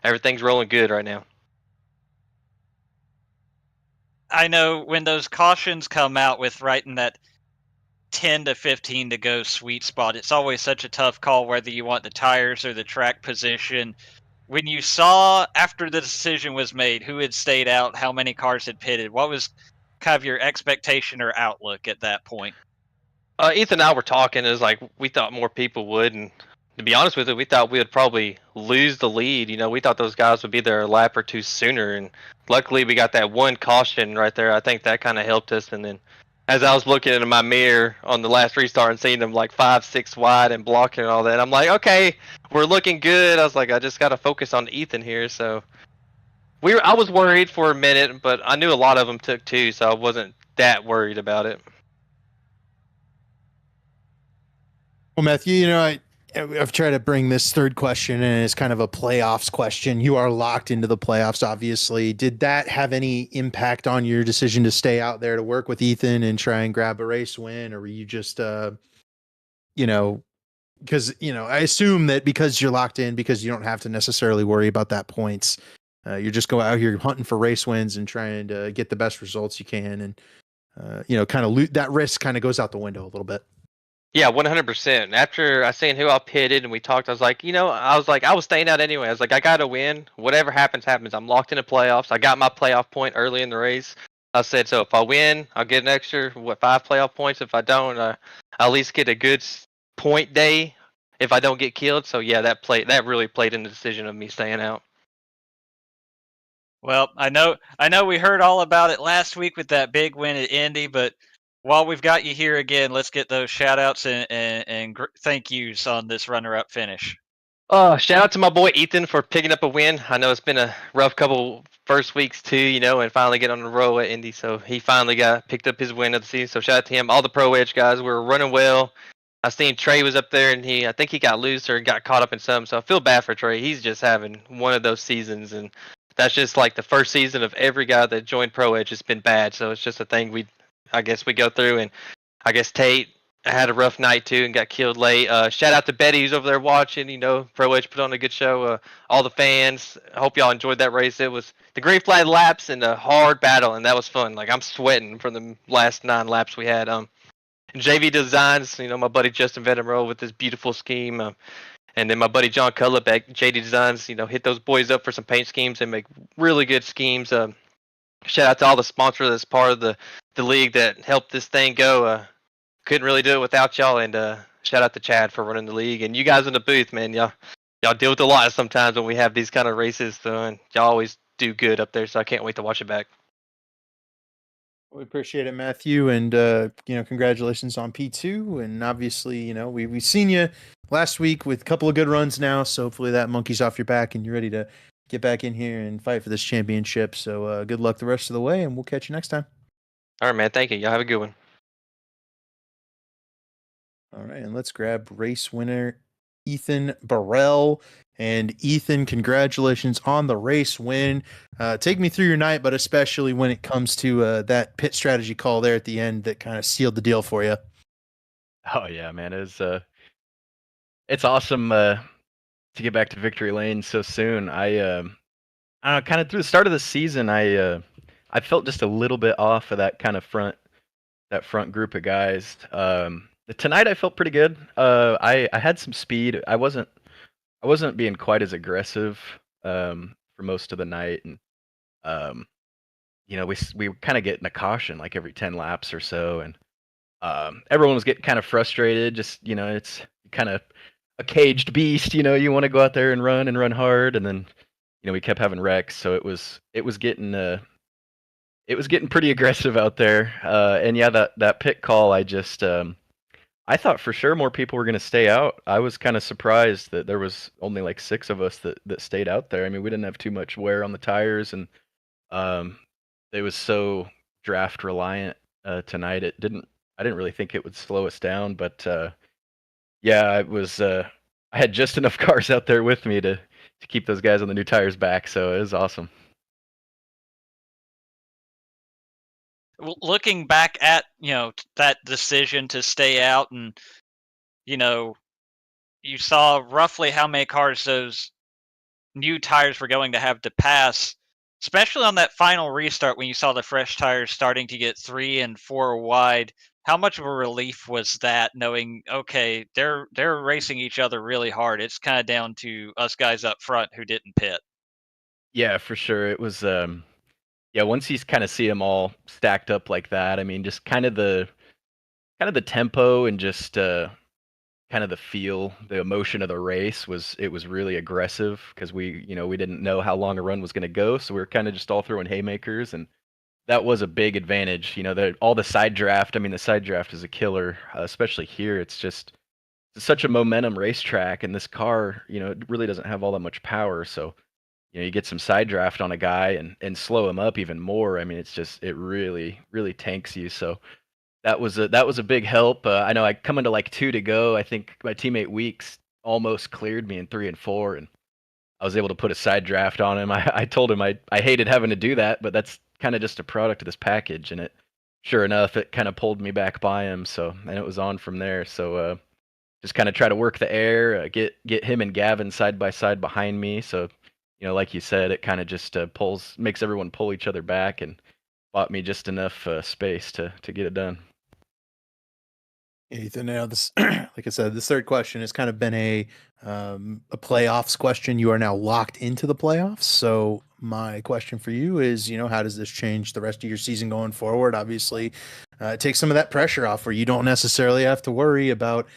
Speaker 7: everything's rolling good right now.
Speaker 2: I know when those cautions come out with right in that 10 to 15 to go sweet spot, it's always such a tough call whether you want the tires or the track position. When you saw after the decision was made who had stayed out, how many cars had pitted, what was kind of your expectation or outlook at that point?
Speaker 7: Ethan and I were talking. It was like we thought more people would, and to be honest with you, we thought we would probably lose the lead. You know, we thought those guys would be there a lap or two sooner, and luckily we got that one caution right there. I think that kind of helped us. And then, as I was looking into my mirror on the last restart and seeing them like 5, 6 wide and blocking and all that, I'm like, okay, we're looking good. I was like, I just got to focus on Ethan here. So I was worried for a minute, but I knew a lot of them took 2, so I wasn't that worried about it.
Speaker 1: Well, Matthew, I've tried to bring this third question in as kind of a playoffs question. You are locked into the playoffs, obviously. Did that have any impact on your decision to stay out there to work with Ethan and try and grab a race win? Or were you just, because, I assume that because you're locked in, because you don't have to necessarily worry about that points, you're just go out here hunting for race wins and trying to get the best results you can. And, kind of that risk kind of goes out the window a little bit.
Speaker 7: Yeah, 100%. After I seen who I pitted and we talked, I was like, I was staying out anyway. I was like, I got to win. Whatever happens, happens. I'm locked in the playoffs. I got my playoff point early in the race. I said, so if I win, I'll get an extra, 5 playoff points. If I don't, I'll at least get a good point day if I don't get killed. So yeah, that really played in the decision of me staying out.
Speaker 2: Well, I know we heard all about it last week with that big win at Indy, but while we've got you here again, let's get those shout outs and thank yous on this runner-up finish.
Speaker 7: Shout out to my boy Ethan for picking up a win. I know it's been a rough couple first weeks too, and finally get on the roll at Indy. So he finally picked up his win of the season. So shout out to him. All the Pro Edge guys were running well. I seen Trey was up there, and I think he got loose or got caught up in something. So I feel bad for Trey. He's just having one of those seasons, and that's just like the first season of every guy that joined Pro Edge has been bad. So it's just a thing I guess we go through, and I guess Tate had a rough night too and got killed late. Shout out to Betty who's over there watching. Pro Edge put on a good show. All the fans. I hope y'all enjoyed that race. It was the green flag laps and a hard battle, and that was fun. Like I'm sweating from the last 9 laps we had. JV Designs. My buddy Justin Venomro with this beautiful scheme. And then my buddy John Cullip at JD Designs. Hit those boys up for some paint schemes and make really good schemes. Shout out to all the sponsors that's part of the league that helped this thing go. Couldn't really do it without y'all, and shout out to Chad for running the league, and you guys in the booth, man. Y'all deal with a lot sometimes when we have these kind of races, and y'all always do good up there, so I can't wait to watch it back.
Speaker 1: We appreciate it, Matthew, and congratulations on P2. And obviously, we've seen you last week with a couple of good runs now, so hopefully that monkey's off your back and you're ready to get back in here and fight for this championship. So good luck the rest of the way, and we'll catch you next time.
Speaker 7: All right, man. Thank you. Y'all have a good one.
Speaker 1: All right, and let's grab race winner Ethan Burrell. And Ethan, congratulations on the race win. Take me through your night, but especially when it comes to that pit strategy call there at the end that kind of sealed the deal for you.
Speaker 8: Oh yeah, man, it's awesome to get back to victory lane so soon. I kind of through the start of the season, I felt just a little bit off of that kind of front group of guys. Tonight I felt pretty good. I had some speed. I wasn't being quite as aggressive for most of the night, and we were kind of getting a caution like every 10 laps or so, and everyone was getting kind of frustrated. Just it's kind of a caged beast. You want to go out there and run hard, and then we kept having wrecks, so it was getting pretty aggressive out there. And yeah, that pit call, I thought for sure more people were going to stay out. I was kind of surprised that there was only like 6 of us that stayed out there. I mean, we didn't have too much wear on the tires, and it was so draft reliant tonight. I didn't really think it would slow us down, but yeah, it was. I had just enough cars out there with me to keep those guys on the new tires back, so it was awesome.
Speaker 2: Looking back at that decision to stay out, and you saw roughly how many cars those new tires were going to have to pass, especially on that final restart when you saw the fresh tires starting to get 3 and 4 wide. How much of a relief was that, knowing, okay, they're racing each other really hard. It's kind of down to us guys up front who didn't pit.
Speaker 8: Yeah, for sure. It was. Yeah, once you kind of see them all stacked up like that, I mean, just kind of the tempo and just kind of the feel, the emotion of the race was really aggressive because we didn't know how long a run was going to go, so we were kind of just all throwing haymakers, and that was a big advantage. All the side draft. I mean, the side draft is a killer, especially here. It's such a momentum racetrack, and this car, it really doesn't have all that much power, so you get some side draft on a guy and slow him up even more. I mean, it really really tanks you. So that was a big help. I know I come into like 2 to go. I think my teammate Weeks almost cleared me in 3 and 4, and I was able to put a side draft on him. I told him I hated having to do that, but that's kind of just a product of this package, and sure enough, it kind of pulled me back by him. So, and it was on from there. So just kind of try to work the air, get him and Gavin side by side behind me. So, like you said, it kind of just makes everyone pull each other back, and bought me just enough space to get it done.
Speaker 1: Yeah, Ethan, now this, like I said, this third question has kind of been a playoffs question. You are now locked into the playoffs. So my question for you is, how does this change the rest of your season going forward? Obviously, it takes some of that pressure off where you don't necessarily have to worry about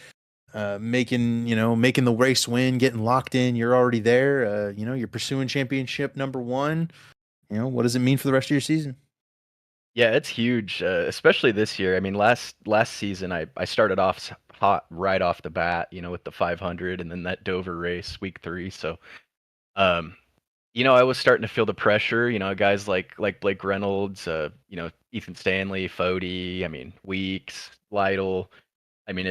Speaker 1: making the race win, getting locked in. You're already there. You're pursuing championship number 1. What does it mean for the rest of your season?
Speaker 8: Yeah, it's huge, especially this year. I mean, last season I started off hot right off the bat, with the 500 and then that Dover race week 3. So, um, I was starting to feel the pressure. Guys like Blake Reynolds, Ethan Stanley, Fody. I mean, Weeks, Lytle. I mean,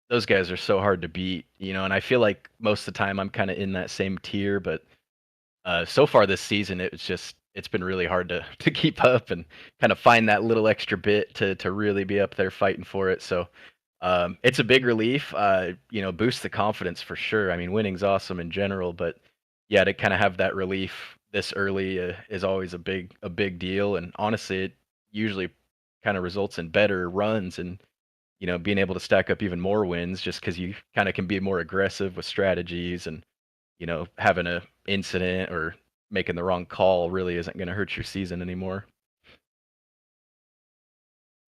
Speaker 8: those guys are so hard to beat. And I feel like most of the time I'm kind of in that same tier, but so far this season, it's been really hard to keep up and kind of find that little extra bit to really be up there fighting for it. So it's a big relief. Boosts the confidence for sure. I mean, winning's awesome in general, but yeah, to kind of have that relief this early is always a big deal. And honestly, it usually kind of results in better runs and being able to stack up even more wins just because you kind of can be more aggressive with strategies and having a incident or making the wrong call really isn't going to hurt your season anymore.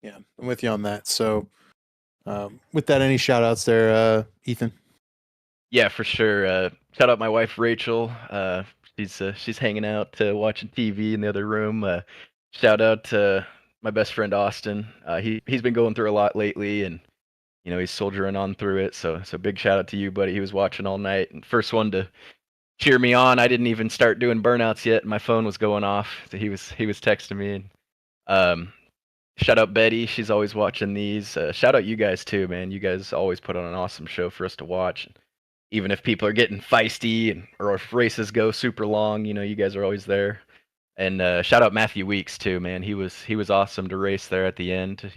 Speaker 1: Yeah, I'm with you on that. So, with that, any shout outs there, Ethan?
Speaker 8: Yeah, for sure. Shout out my wife Rachel. She's hanging out watching TV in the other room. Shout out to my best friend Austin. He's been going through a lot lately, and he's soldiering on through it. So big shout out to you, buddy. He was watching all night and first one to cheer me on. I didn't even start doing burnouts yet, and my phone was going off. So he was texting me. And shout out Betty. She's always watching these. Shout out you guys too, man. You guys always put on an awesome show for us to watch. Even if people are getting feisty or if races go super long, you guys are always there. And shout out Matthew Weeks too, man. He was awesome to race there at the end.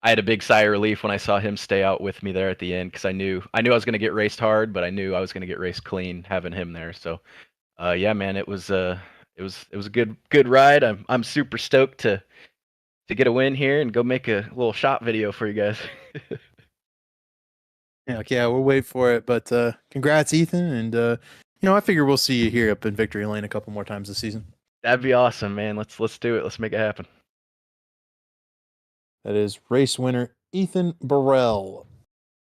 Speaker 8: I had a big sigh of relief when I saw him stay out with me there at the end because I knew I was going to get raced hard, but I knew I was going to get raced clean having him there. So, yeah, man, it was a good ride. I'm super stoked to get a win here and go make a little shot video for you guys.
Speaker 1: Yeah, we'll wait for it. But congrats, Ethan, and I figure we'll see you here up in Victory Lane a couple more times this season.
Speaker 8: That'd be awesome, man. Let's do it. Let's make it happen.
Speaker 1: That is race winner Ethan Burrell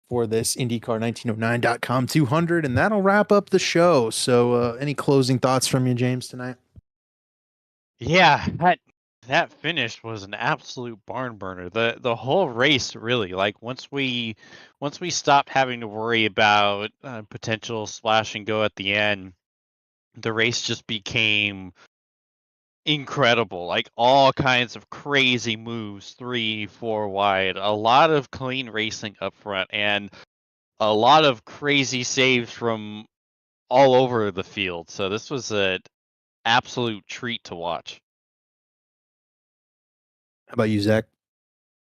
Speaker 1: for this IndyCar1909.com 200, and that'll wrap up the show. So, any closing thoughts from you, James, tonight?
Speaker 3: Yeah, that finish was an absolute barn burner. The whole race, really, like once we stopped having to worry about potential splash and go at the end, the race just became incredible. Like all kinds of crazy moves, 3, 4 wide, a lot of clean racing up front, and a lot of crazy saves from all over the field. So this was an absolute treat to watch.
Speaker 1: How about you, Zach?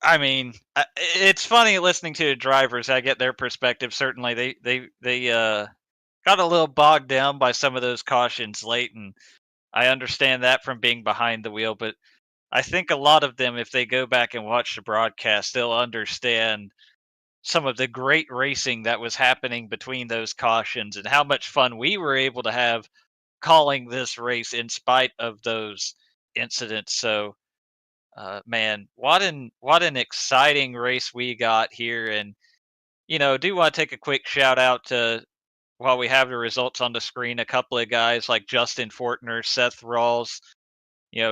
Speaker 2: I mean, it's funny listening to the drivers. I get their perspective. Certainly, they got a little bogged down by some of those cautions late, and I understand that from being behind the wheel. But I think a lot of them, if they go back and watch the broadcast, they'll understand some of the great racing that was happening between those cautions and how much fun we were able to have calling this race in spite of those incidents. So man, what an exciting race we got here, and do want to take a quick shout out to while we have the results on the screen, a couple of guys like Justin Fortner, Seth Rawls,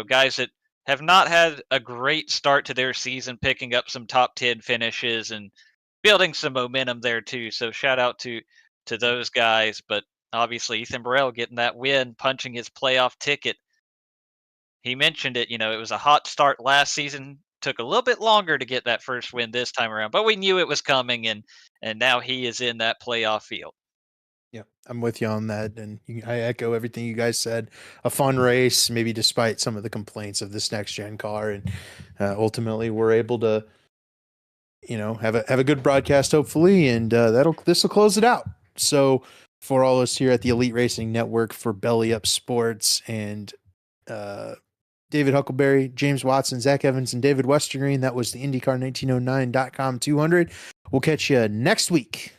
Speaker 2: guys that have not had a great start to their season, picking up some top 10 finishes and building some momentum there too. So shout out to those guys, but obviously Ethan Burrell getting that win, punching his playoff ticket. He mentioned it, it was a hot start last season. Took a little bit longer to get that first win this time around, but we knew it was coming, and now he is in that playoff field.
Speaker 1: Yeah, I'm with you on that, and I echo everything you guys said. A fun race, maybe despite some of the complaints of this next gen car, and ultimately we're able to, have a good broadcast hopefully, and this will close it out. So for all of us here at the Elite Racing Network, for Belly Up Sports and David Huckleberry, James Watson, Zach Evans, and David Westergreen, that was the IndyCar1909.com 200. We'll catch you next week.